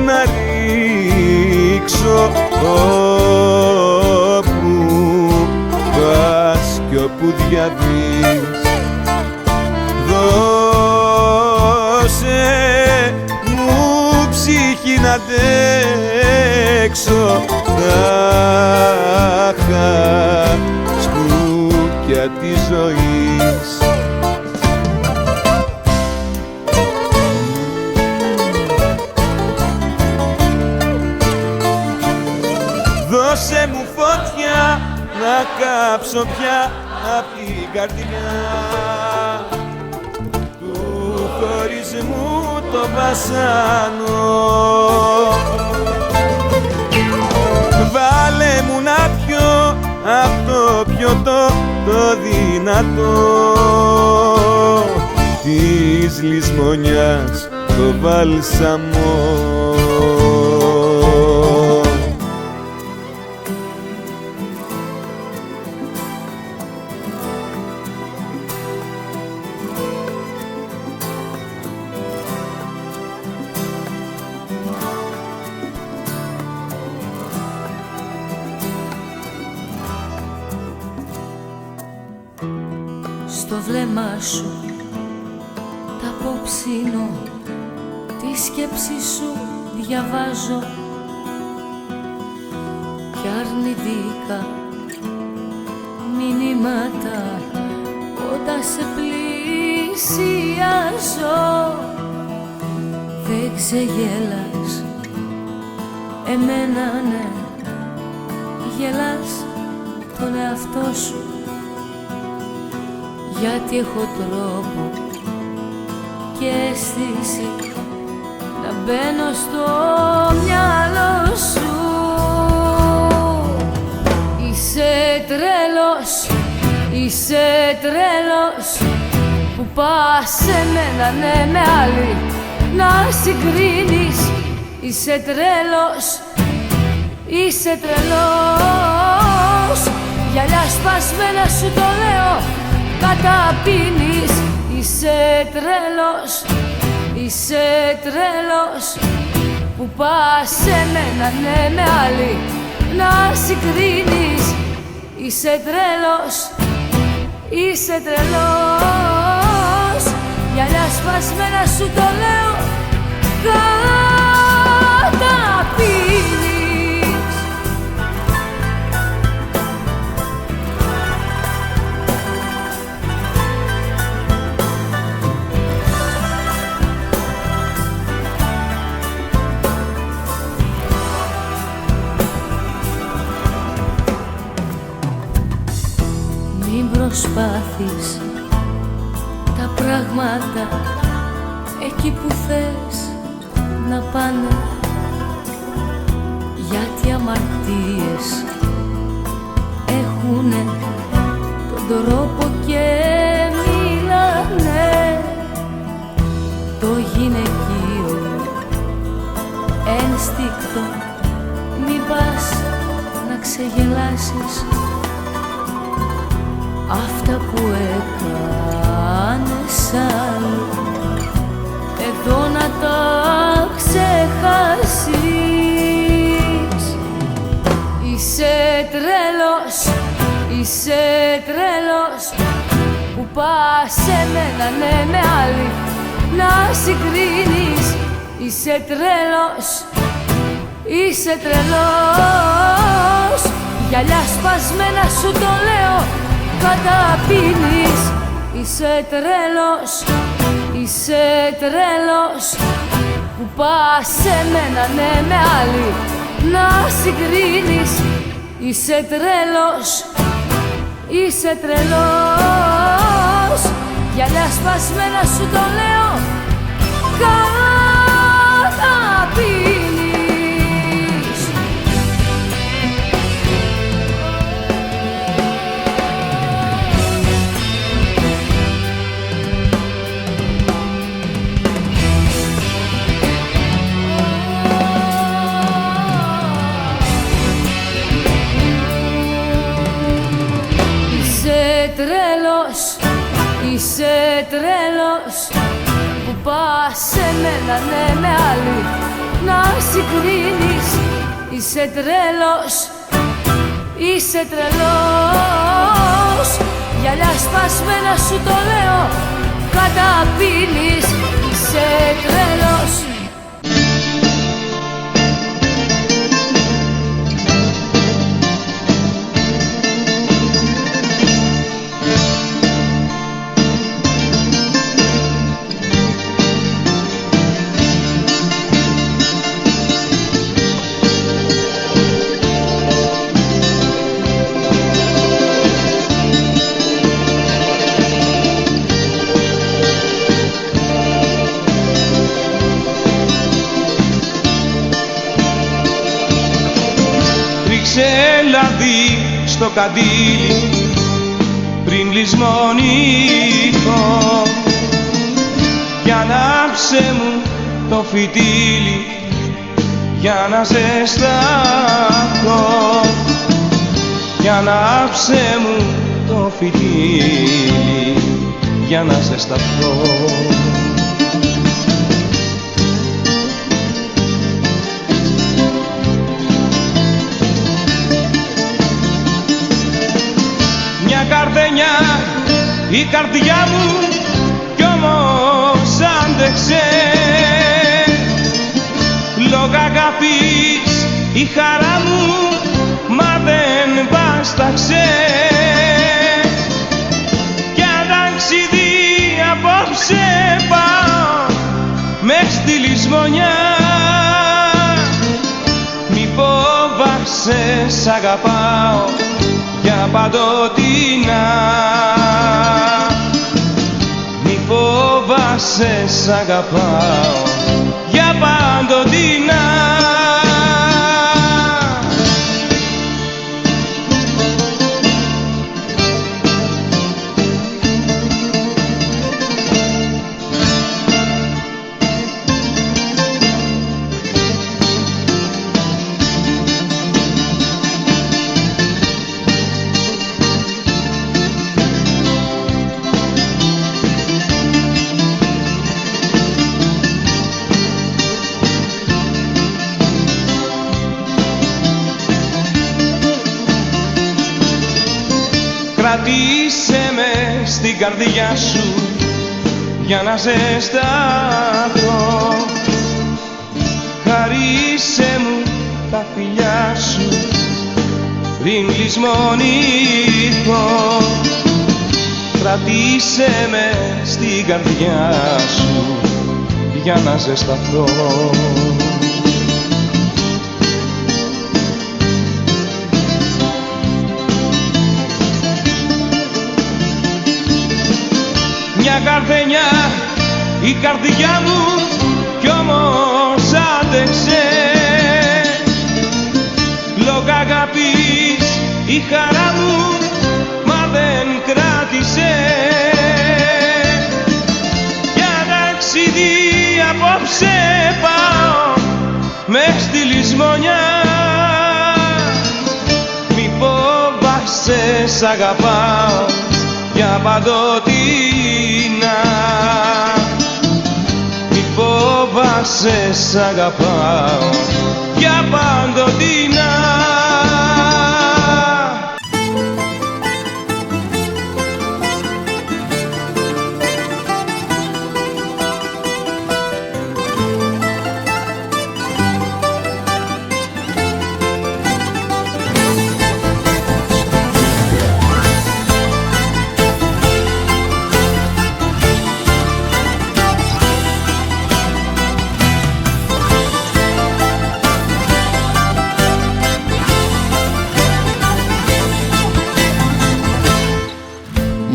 Να ρίξω όπου πας κι όπου διαβείς. Δώσε μου ψυχή να αντέξω τάχα σπούκια της ζωής. Δώσε μου φωτιά να κάψω πια απ' την καρδιά του χωρισμού το βασάνο. Βάλε μου να πιω απ' το πιωτό το δυνατό της λησμονιάς το βάλσαμο. Στο βλέμμα σου τ' απόψινο τη σκέψη σου διαβάζω κι αρνητικά μηνύματα όταν σε πλησιάζω. Δεν ξεγέλας εμένα, ναι, γελάς τον εαυτό σου, γιατί έχω τρόπο και αίσθηση να μπαίνω στο μυαλό σου. Είσαι τρέλος, είσαι τρέλος που πας σε μένα, ναι, με άλλη να συγκρίνεις. Είσαι τρέλος, είσαι τρελός, γυαλιά σπασμένα σου το λέω, καταπίνεις. Είσαι τρέλος, είσαι τρέλος που πας σε μένα, ναι, με άλλη να συγκρίνεις. Είσαι τρέλος, είσαι τρελός, γυαλιά σπασμένα σου το λέω, καταπίνεις. Μην προσπάθεις τα πράγματα εκεί που θες να πάνε, γιατί αμαρτίες έχουνε τον τρόπο και μιλάνε. Το γυναικείο ένστικτο μην πας να ξεγελάσεις, αυτά που έκανες άλλοι εδώ να τα ξεχάσεις. Είσαι τρελός, είσαι τρελός που πας σε μένα ναι με άλλη να συγκρίνεις. Είσαι τρελός, είσαι τρελός, γυαλιά σπασμένα σου το λέω καταπίνεις. Είσαι τρελός, είσαι τρελός που πας σε μένα ναι με άλλη να συγκρίνεις. Είσαι τρελός, είσαι τρελός, γυαλιά σπασμένα σου το λέω καταπίνεις. Είσαι τρελός, είσαι τρελός που πας σε μένα ναι με άλλη να συγκρίνεις. Είσαι τρελός, είσαι τρελός, γυαλιά σπασμένα σου το λέω καταπίνεις. Είσαι τρελός. Λάδι στο καντήλι πριν λησμονηθώ κι ανάψε μου το φυτίλι για να ζεσταθώ, κι ανάψε μου το φυτίλι για να ζεσταθώ. Καρδένια η καρδιά μου κι όμως άντεξε, λόγω αγάπης η χαρά μου μα δεν βάσταξε. Κι αν ταξίδι απόψε πάω μες στη λησμονιά, μη φοβάσαι σ' αγαπάω για παντοτινά. Μη φοβάσαι σ' αγαπάω για παντοτινά. Κρατήσε με στην καρδιά σου για να ζεσταθώ, χαρίσε μου τα φιλιά σου πριν λησμονηθώ. Κρατήσε με στην καρδιά σου για να ζεσταθώ. Μια καρδενιά η καρδιά μου κι όμως άντεξε, λόγω αγάπης η χαρά μου μα δεν κράτησε. Για ταξίδι απόψε πάω μες στη λησμονιά, μη φοβάσαι σ' αγαπάω για παντοτινά. Μη φόβασαι, σ' αγαπάω για παντοτινά.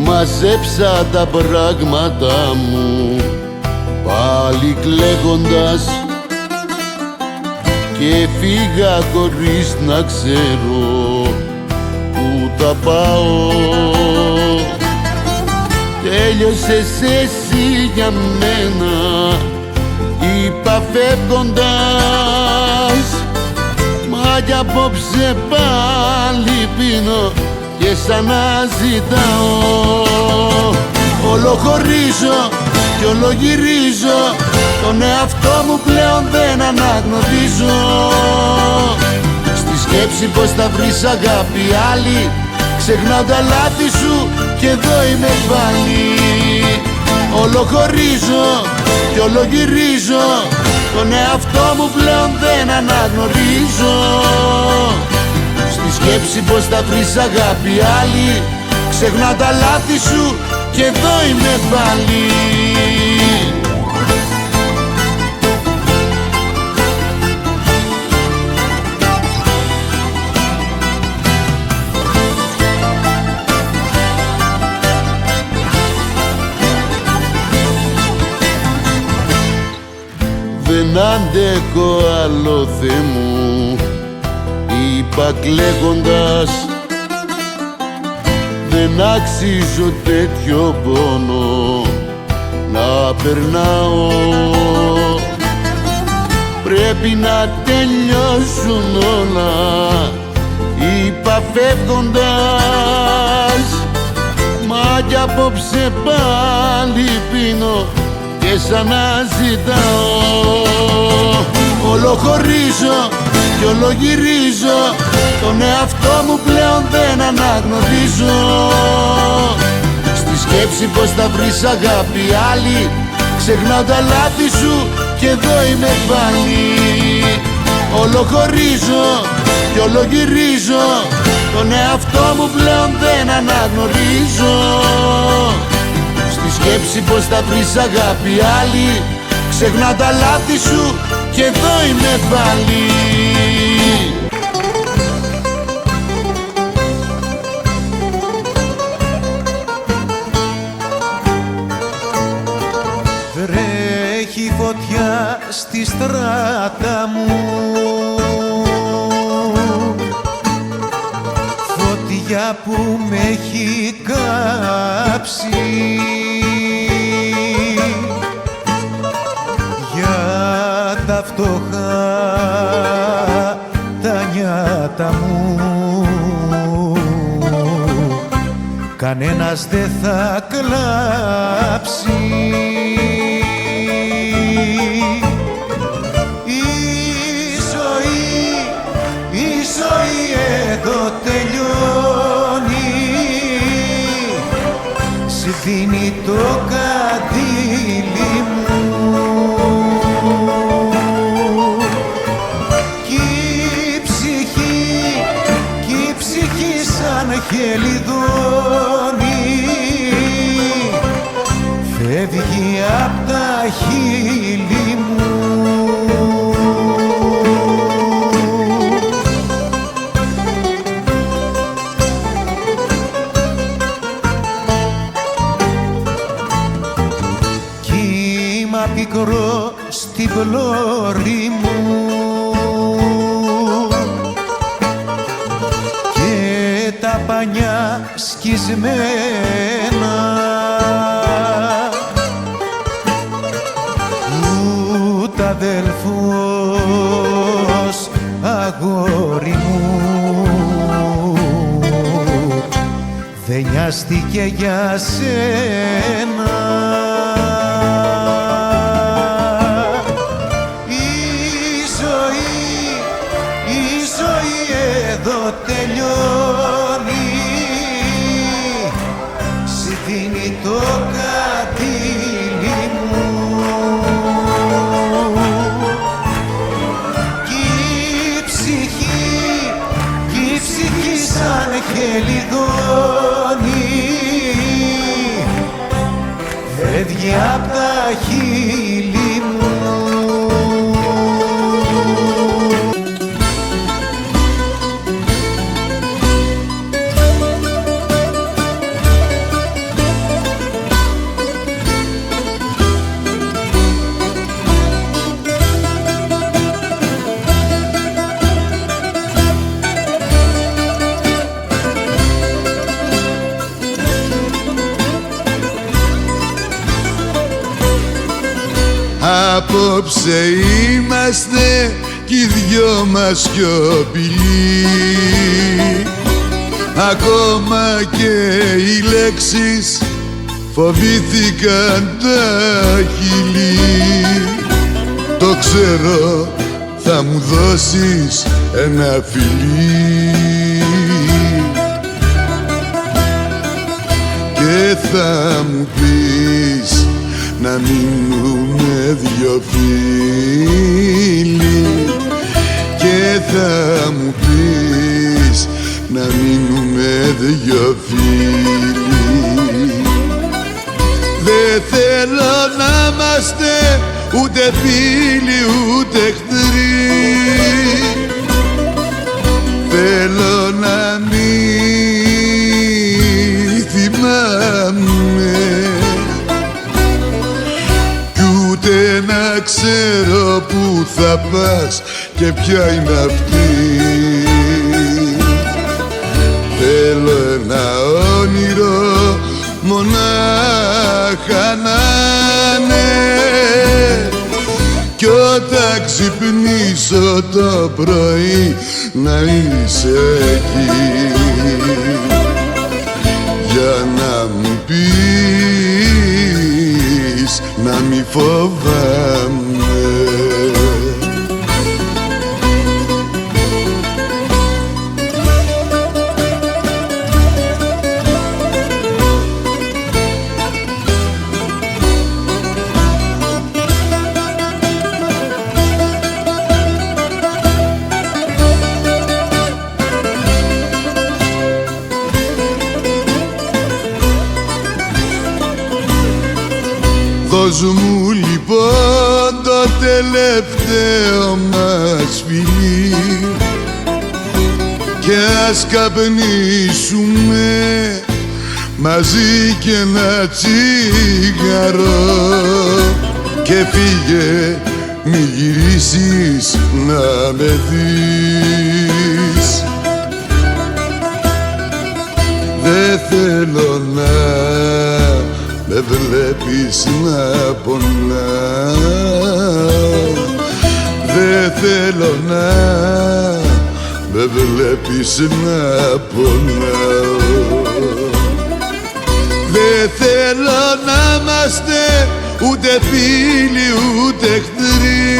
Μαζέψα τα πράγματα μου πάλι κλαίγοντας και φύγα χωρίς να ξέρω που τα πάω. Τέλειωσες εσύ για μένα, είπα φεύγοντας, μα κι απόψε πάλι πίνω και σαν να ζητάω. Όλο χωρίζω κι όλο γυρίζω, τον εαυτό μου πλέον δεν αναγνωρίζω. Στη σκέψη πως θα βρεις αγάπη άλλη, ξεχνάω τα λάθη σου και εδώ είμαι πάλι. Όλο χωρίζω κι όλο γυρίζω, τον εαυτό μου πλέον δεν αναγνωρίζω. Στη σκέψη πως θα βρεις αγάπη άλλη, ξεχνάω τα λάθη σου και εδώ είμαι πάλι. Δεν αντέχω άλλο, Θεέ μου, είπα κλαίγοντας, δεν αξίζω τέτοιο πόνο να περνάω. Πρέπει να τελειώσουν όλα, είπα φεύγοντας, μα κι απόψε πάλι πίνω και σαν να ζητάω. Όλο χωρίζω κι όλο γυρίζω, τον εαυτό μου πλέον δεν αναγνωρίζω. Στη σκέψη πως θα βρεις αγάπη άλλη, ξεχνάω τα λάθη σου και εδώ είμαι πάλι. Όλο χωρίζω κι όλο γυρίζω, τον εαυτό μου πλέον δεν αναγνωρίζω. Στη σκέψη πως θα βρεις αγάπη άλλη, ξεχνάω τα λάθη σου και εδώ είμαι πάλι. Βρέχει φωτιά στη στράτα μου, φωτιά που με έχει κάψει. Για τα φτωχά τα νιάτα μου κανένας δεν θα κλάψει. Η ζωή εδώ τελειώνει, σβήνει το καντήλι μου κι η ψυχή σαν χελιδόνι φεύγει απ' τα χείλη μου. Κύμα πικρό στην πλώρη μου και τα πανιά σκισμένα, ούτε αδελφός αγόρι μου δε νοιάστηκε για σένα. Η ζωή εδώ τελειώνει, σιδήνει το κατήλι μου κι η ψυχή σαν χελιδόνι φεύγει απ' τα χείλη μου. Απόψε είμαστε κι οι δυο μας σιωπηλοί, ακόμα και οι λέξεις φοβήθηκαν τα χειλή. Το ξέρω, θα μου δώσεις ένα φιλί και θα μου πεις να μείνουμε δυο φίλοι και θα μου πεις να μείνουμε δυο φίλοι. Δεν θέλω να είμαστε ούτε φίλοι ούτε εχθροί, θέλω να μην θυμάμαι ούτε να ξέρω που θα πας και ποια είναι αυτή. Θέλω ένα όνειρο μονάχα να είναι κι όταν ξυπνήσω το πρωί να είσαι εκεί για να μου πεις να μη φοβάμαι. Δώσ' μου λοιπόν το τελευταίο μας φιλί και ας καπνίσουμε μαζί κι ένα τσιγαρό και φύγε μη γυρίσεις να με δεις. Δεν θέλω να με βλέπεις να πονάω, δεν θέλω να με βλέπεις να πονάω. Δεν θέλω να είμαστε ούτε φίλοι ούτε εχθροί,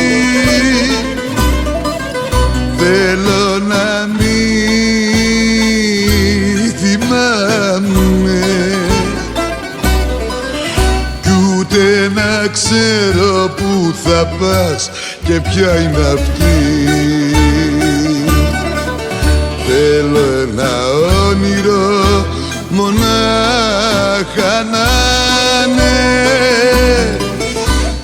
θέλω να μην θυμάμαι ούτε να ξέρω που θα πας και ποια είναι αυτή. Θέλω ένα όνειρο μονάχα να είναι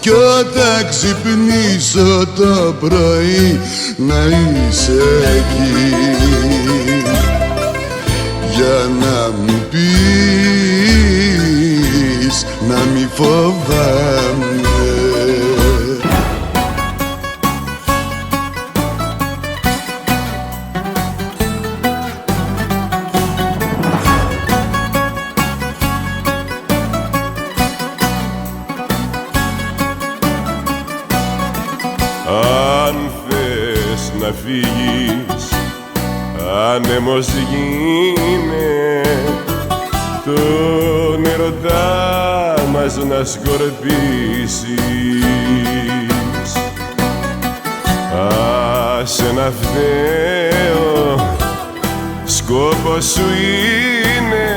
κι όταν ξυπνήσω το πρωί να είσαι εκεί για να μου πεις να μη φοβάμαι. Αν θες να φύγεις, άνεμος γίνε τον ερωτά μας να σκορπίσεις. Άσε να φταίω, σκόπος σου είναι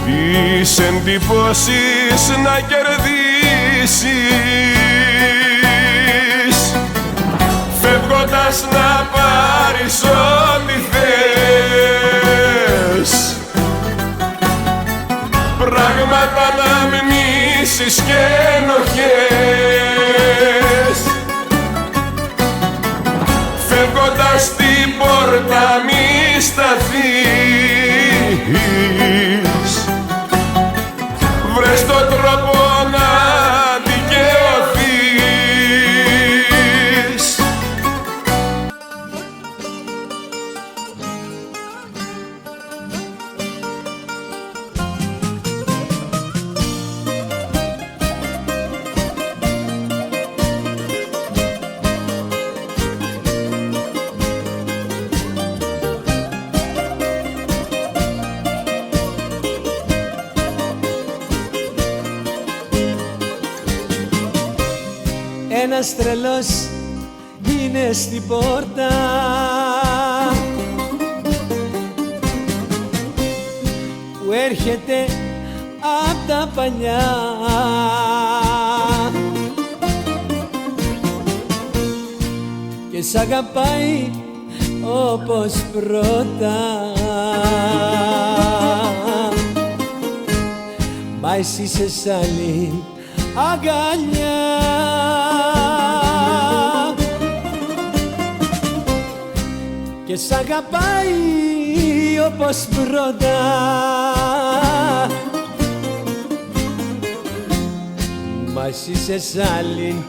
τις εντυπώσεις να κερδίσεις, φεύγοντας να πάρεις ό,τι θες, πράγματα να μιμήσεις και ενοχές, φεύγοντας την πόρτα μη σταθείς, βρες τον τρόπο να δικαιωθείς. Ένας τρελός είναι στην πόρτα, που έρχεται απ' τα παλιά, και σ' αγαπάει όπως πρώτα, μα εσύ είσαι σ' άλλη αγκαλιά. Και σ' αγαπάει όπως πρώτα, μα εσύ είσαι σ' άλλη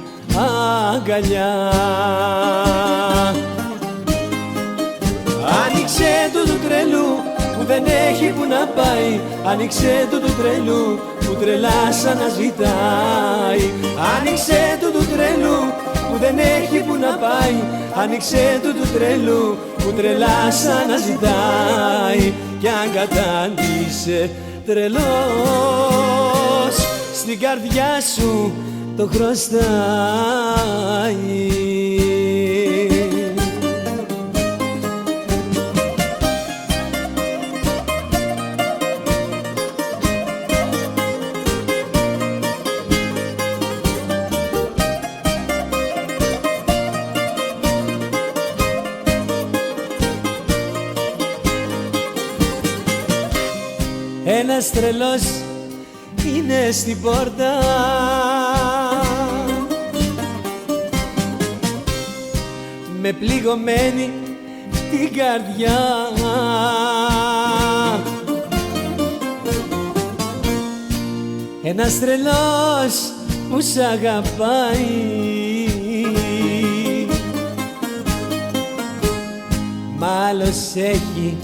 αγκαλιά. Άνοιξε του τρελού που δεν έχει που να πάει, άνοιξε του τρελού που τρελά σαν να ζητάει, άνοιξε του τρελού που δεν έχει που να πάει, άνοιξε του τρελού που τρελά σαν να ζητάει, κι αν κατάντησε τρελός στην καρδιά σου το χρωστάει. Ένας τρελός είναι στην πόρτα, με πληγωμένη την καρδιά, ένας τρελός που σ' αγαπάει, μ' άλλος έχει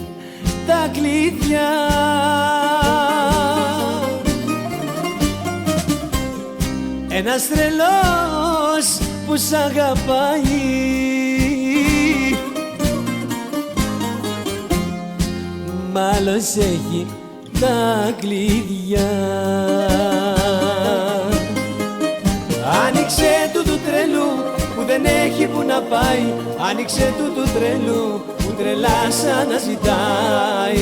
τα κλειδιά. Ένας τρελός που σ' αγαπάει, μ' άλλος έχει τα κλειδιά. Άνοιξε του τρελού που δεν έχει που να πάει, άνοιξε του τρελού που τρελά σαν να ζητάει,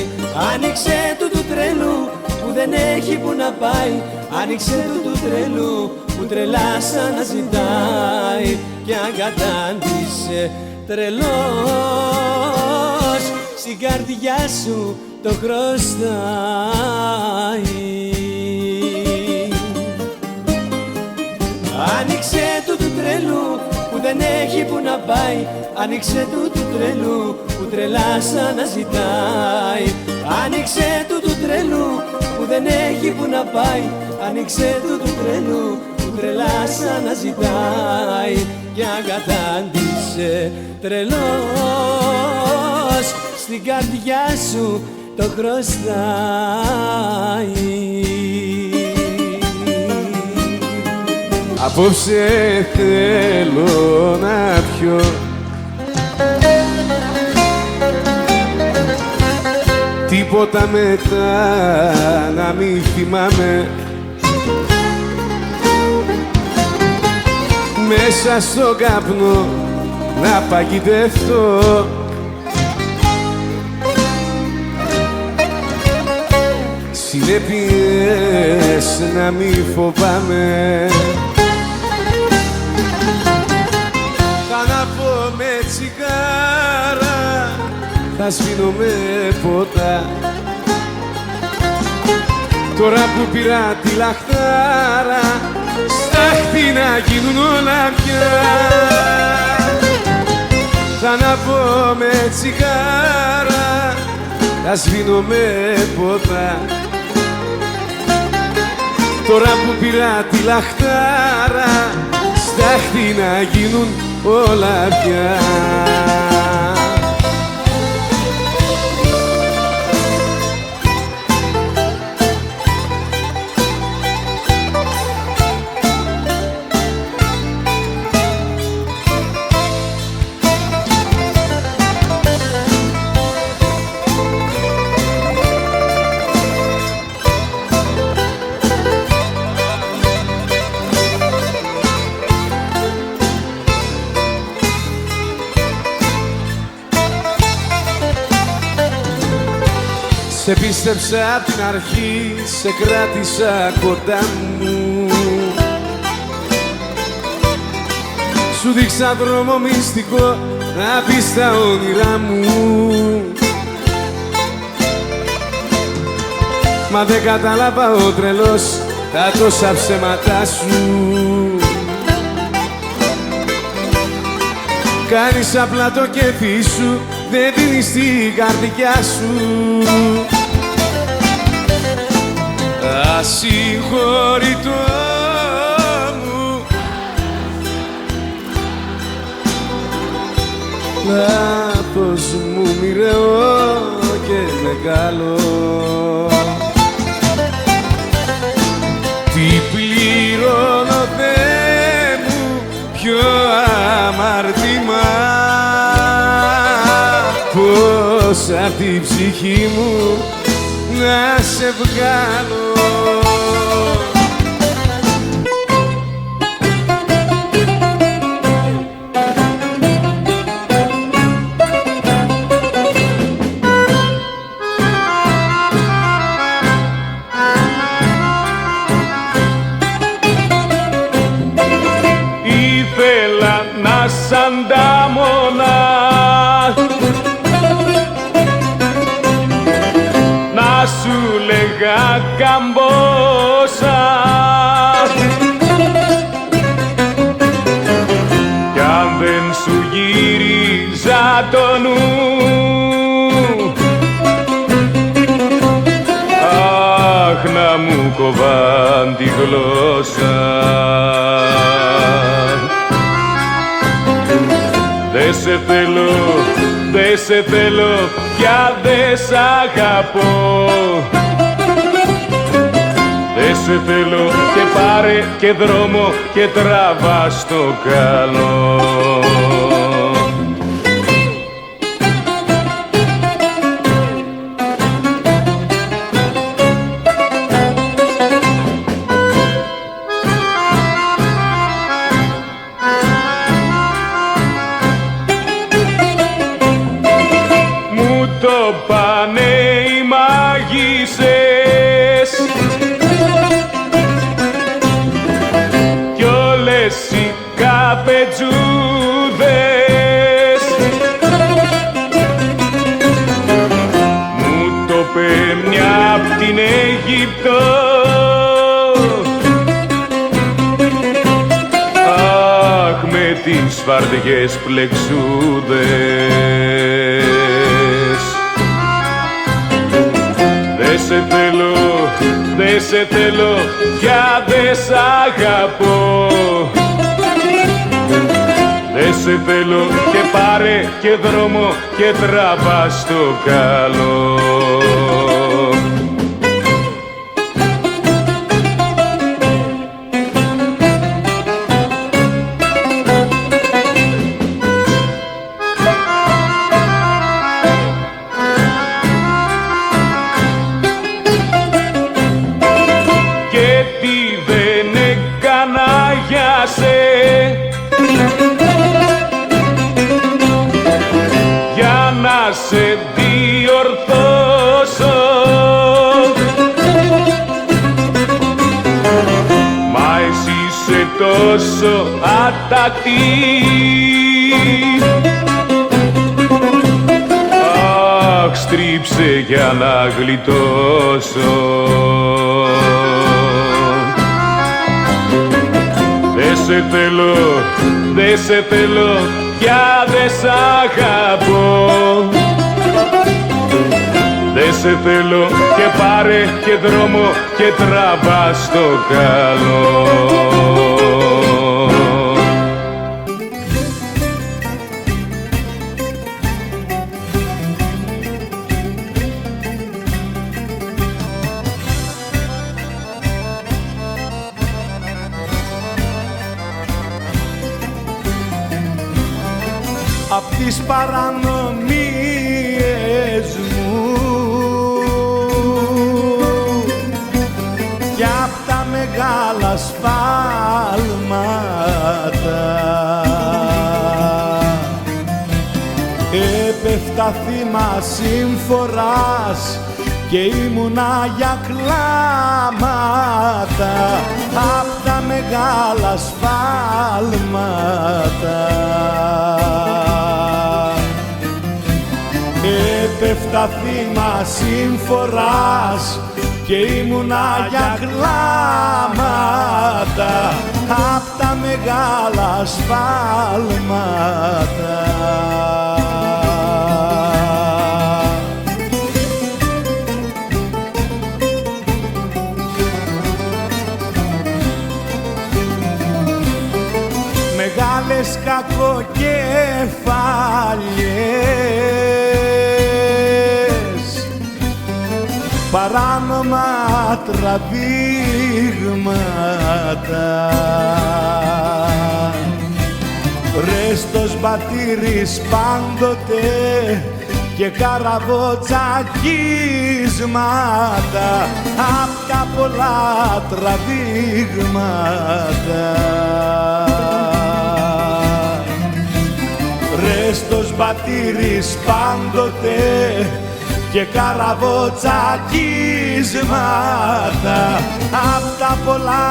άνοιξε του τρελού που δεν έχει που να πάει, άνοιξε του τρελού που τρελά σαν να ζητάει, κι αν κατάντησε τρελός στην καρδιά σου το χρωστάει. Άνοιξε του τρελού που δεν έχει που να πάει, άνοιξε του τρελού που τρελά σαν να ζητάει, άνοιξε του τρελού που δεν έχει που να πάει, άνοιξε του τρελού που τρελά σαν να ζητάει, κι αν κατάντησε τρελός στην καρδιά σου το χρωστάει. Απόψε θέλω να πιω τίποτα μετά να μη θυμάμαι. Μέσα στο καπνό να παγιδευτώ, συνέπειες να μη φοβάμαι. Θα αναπώ με τσιγάρα, θα σβήνω με ποτά. Τώρα που πήρα τη λαχτάρα, στάχτη να γίνουν όλα πια. Θα αναπώ με τσιγάρα, θα σβήνω με ποτά. Τώρα που πήρα τη λαχτάρα, στάχτη να γίνουν όλα πια. Σε πίστεψα απ' την αρχή, σε κράτησα κοντά μου. Σου δείξα δρόμο μυστικό να μπεις στα όνειρά μου. Μα δεν κατάλαβα ο τρελός τα τόσα ψέματά σου. Κάνεις απλά το κέφι σου, δεν δίνεις την καρδιά σου. Ασυγχωρητό μου, λάθος μου μοιραίο και μεγάλο. Τι πληρώνω Θεέ μου, ποιο αμάρτημα, πώς απ' την ψυχή μου να σε βγάλω. Ήθελα να σ' αντάμωνα, να σου λέγα καμπόσα, κι αν δεν σου γύριζα το νου, αχ, να μου κοβάν τη γλώσσα. Δε σε θέλω, δε σε θέλω, πια δε σ' αγαπώ. Δε σε θέλω και πάρε και δρόμο και τραβά στο καλό. Το πάνε οι μάγισσες κι όλες οι καπετζούδες, μου το παίρνει απ' την Αίγυπτο, αχ, με τις φαρδιές πλεξούδες. Δε σε θέλω, δε σε θέλω, πια δε σ' αγαπώ. Δε σε θέλω και πάρε και δρόμο και τραβά στο καλό. γιατί. Αχ, στρίψε για να γλιτώσω. Δε σε θέλω, δε σε θέλω, πια δε σ' αγαπώ. Δε σε θέλω και πάρε και δρόμο και τραβά στο καλό. Απ' τις παρανομίες μου κι απ' τα μεγάλα σφάλματα έπεφτα θύμα συμφοράς και ήμουνα για κλάματα απ' τα μεγάλα σφάλματα. Έπεφτα θύμα συμφοράς και ήμουνα για κλάματα απ' τα μεγάλα σφάλματα. Μεγάλες κακοκέφαλιες, παράνομα τραβήγματα, ρε στο σμπατήρις πάντοτε και καραβοτσακίσματα απ' τα πολλά τραβήγματα. Ρε στο σμπατήρις πάντοτε και καραβοτσακίσματα απ' τα πολλά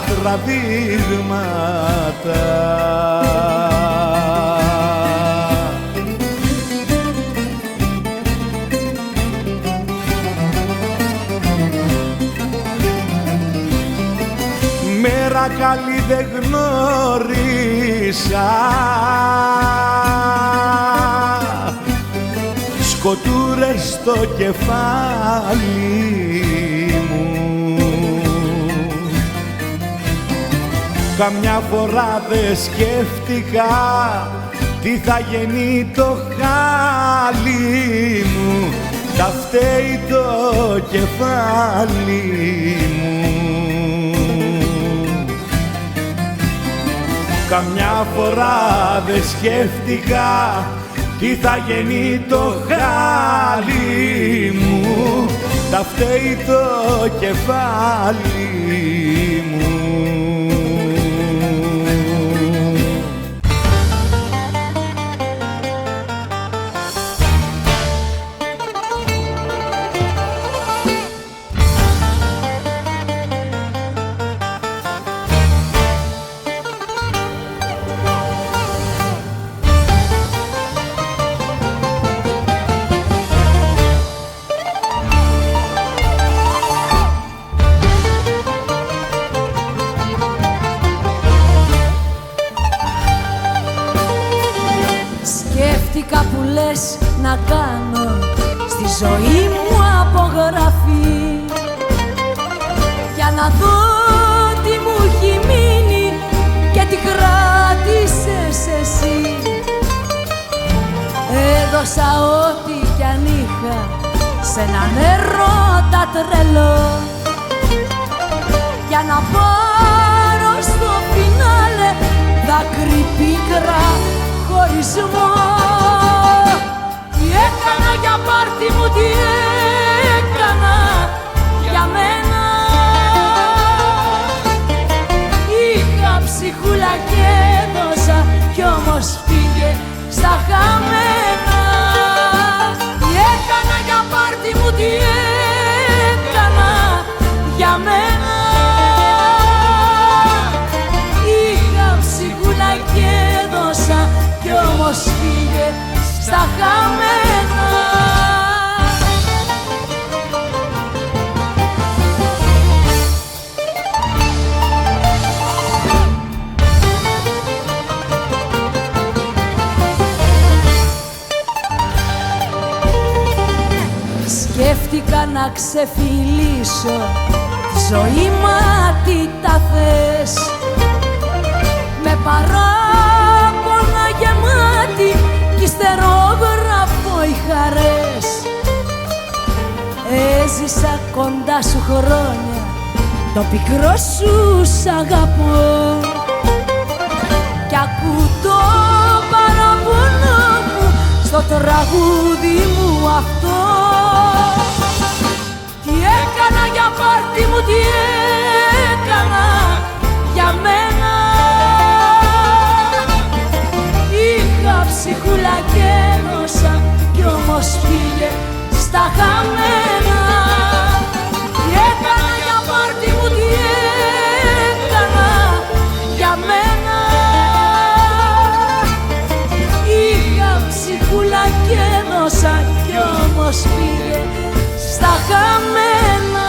τραβήγματα. Μέρα καλή δεν γνώρισα, σκοτούρες στο κεφάλι μου, καμιά φορά δεν σκέφτηκα τι θα γεννεί το χάλι μου, τα φταίει το κεφάλι μου. Καμιά φορά δεν σκέφτηκα τι θα γεννεί το χάλι μου, τα φταίει το κεφάλι μου. Σκέφτηκα που λες να κάνω στη ζωή μου απογραφή για να δω τι μου έχει μείνει και τι κράτησες εσύ. Έδωσα ό,τι κι αν είχα σε έναν έρωτα τρελό για να πάρω στο φινάλε δάκρυ πίκρα χωρισμό. Τι έκανα για πάρτι μου, τι έκανα για μένα. Είχα ψυχούλα και έδωσα κι όμως πήγε στα χαμένα. Τι έκανα για πάρτι μου, τι έκανα για μένα. Είχα ψυχούλα όμως πήγε στα χαμένα. Σκέφτηκα να ξεφυλίσω τη ζωή, μα τι τα θες, με παράπονα γεμάτη κι υστερόγραφο οι χαρές. Έζησα κοντά σου χρόνια, το πικρό σου σ' αγαπώ, κι ακού το παραπονό μου στο τραγούδι μου αυτό. Τι έκανα για πάρτι μου, τι έκανα για μένα. Είχα ψυχούλα και ένωσα κι όμως πήγε στα χαμένα. Τι έκανα για πάρτι μου, τι έκανα για μένα. Είχα ψυχούλα και ένωσα κι όμως πήγε στα χαμένα.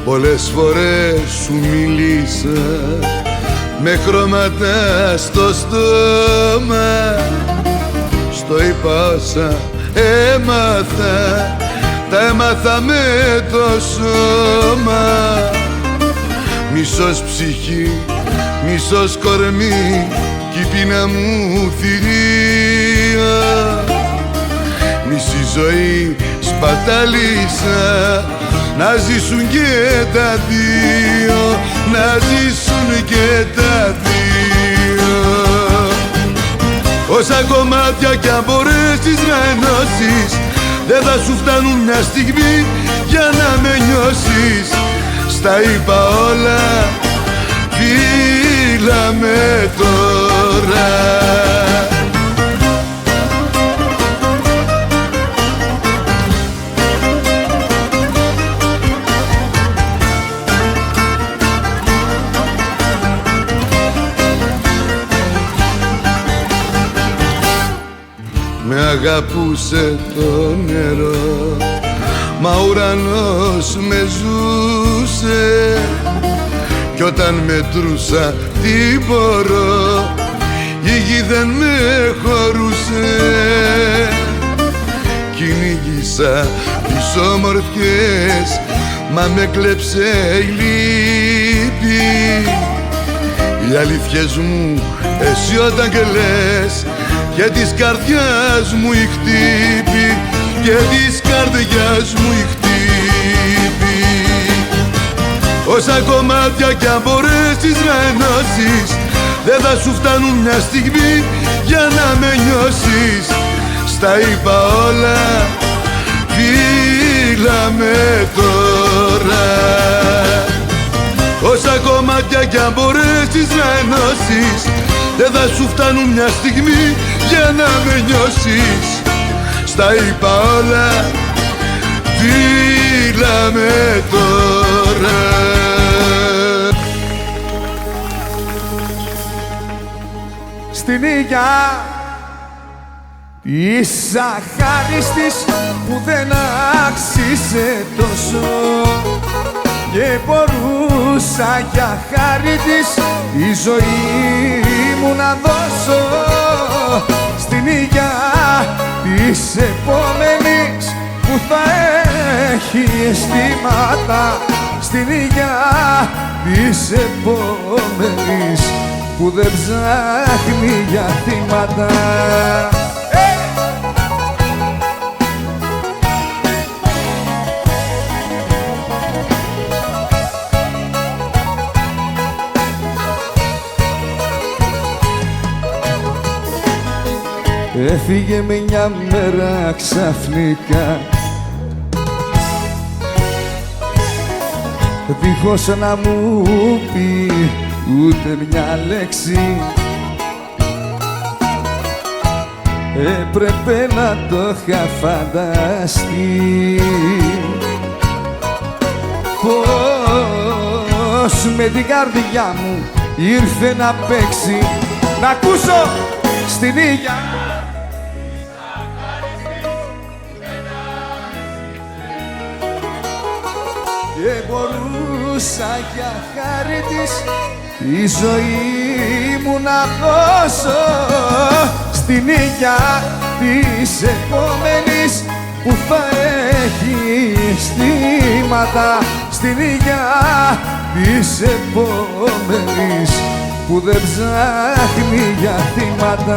Πολλές φορές σου μίλησα με χρώματα στο στόμα, στο είπα όσα έμαθα, τα έμαθα με το σώμα. Μισός ψυχή, μισός κορμί κι η πείνα μου θηρία. Μισή ζωή σπατάλησα να ζήσουν και τα δύο, να ζήσουν και τα δύο. Όσα κομμάτια κι αν μπορέσεις να ενώσεις, δεν θα σου φτάνουν μια στιγμή για να με νιώσεις. Στα είπα όλα, φίλα με τώρα. Με αγαπούσε το νερό, μα ο ουρανός με ζούσε. Κι όταν μετρούσα τι μπορώ, η γη δεν με χωρούσε. Κυνήγησα τις όμορφιες, μα με κλέψε η λύπη. Οι αλήθειες μου εσύ όταν κλαις, και της καρδιάς μου η χτύπη, και της καρδιάς μου η χτύπη. Όσα κομμάτια κι αν μπορέσεις να ενώσεις, δεν θα σου φτάνουν μια στιγμή για να με νιώσεις. Στα είπα όλα, φίλα με τώρα. Όσα κομμάτια κι αν μπορέσεις να ενώσεις, δεν θα σου φτάνουν μια στιγμή για να με νιώσεις. Στα είπα όλα, φίλα με τώρα. Στην υγειά της αχάριστης που δεν άξιζε τόσο, και μπορούσα για χάρη της η ζωή μου να δώσω. Στην υγειά της επόμενης που θα έχει αισθήματα, στην υγειά της επόμενης που δεν ψάχνει για θύματα. Έφυγε με μια μέρα ξαφνικά δίχως να μου πει ούτε μια λέξη. Έπρεπε να το είχα φανταστεί πως με την καρδιά μου ήρθε να παίξει. Να ακούσω στην ήλια και μπορούσα για χάρη της τη ζωή μου να δώσω στην ήλια της επόμενης που θα έχει στήματα, στην ήλια της επόμενης που δεν ψάχνει για θύματα.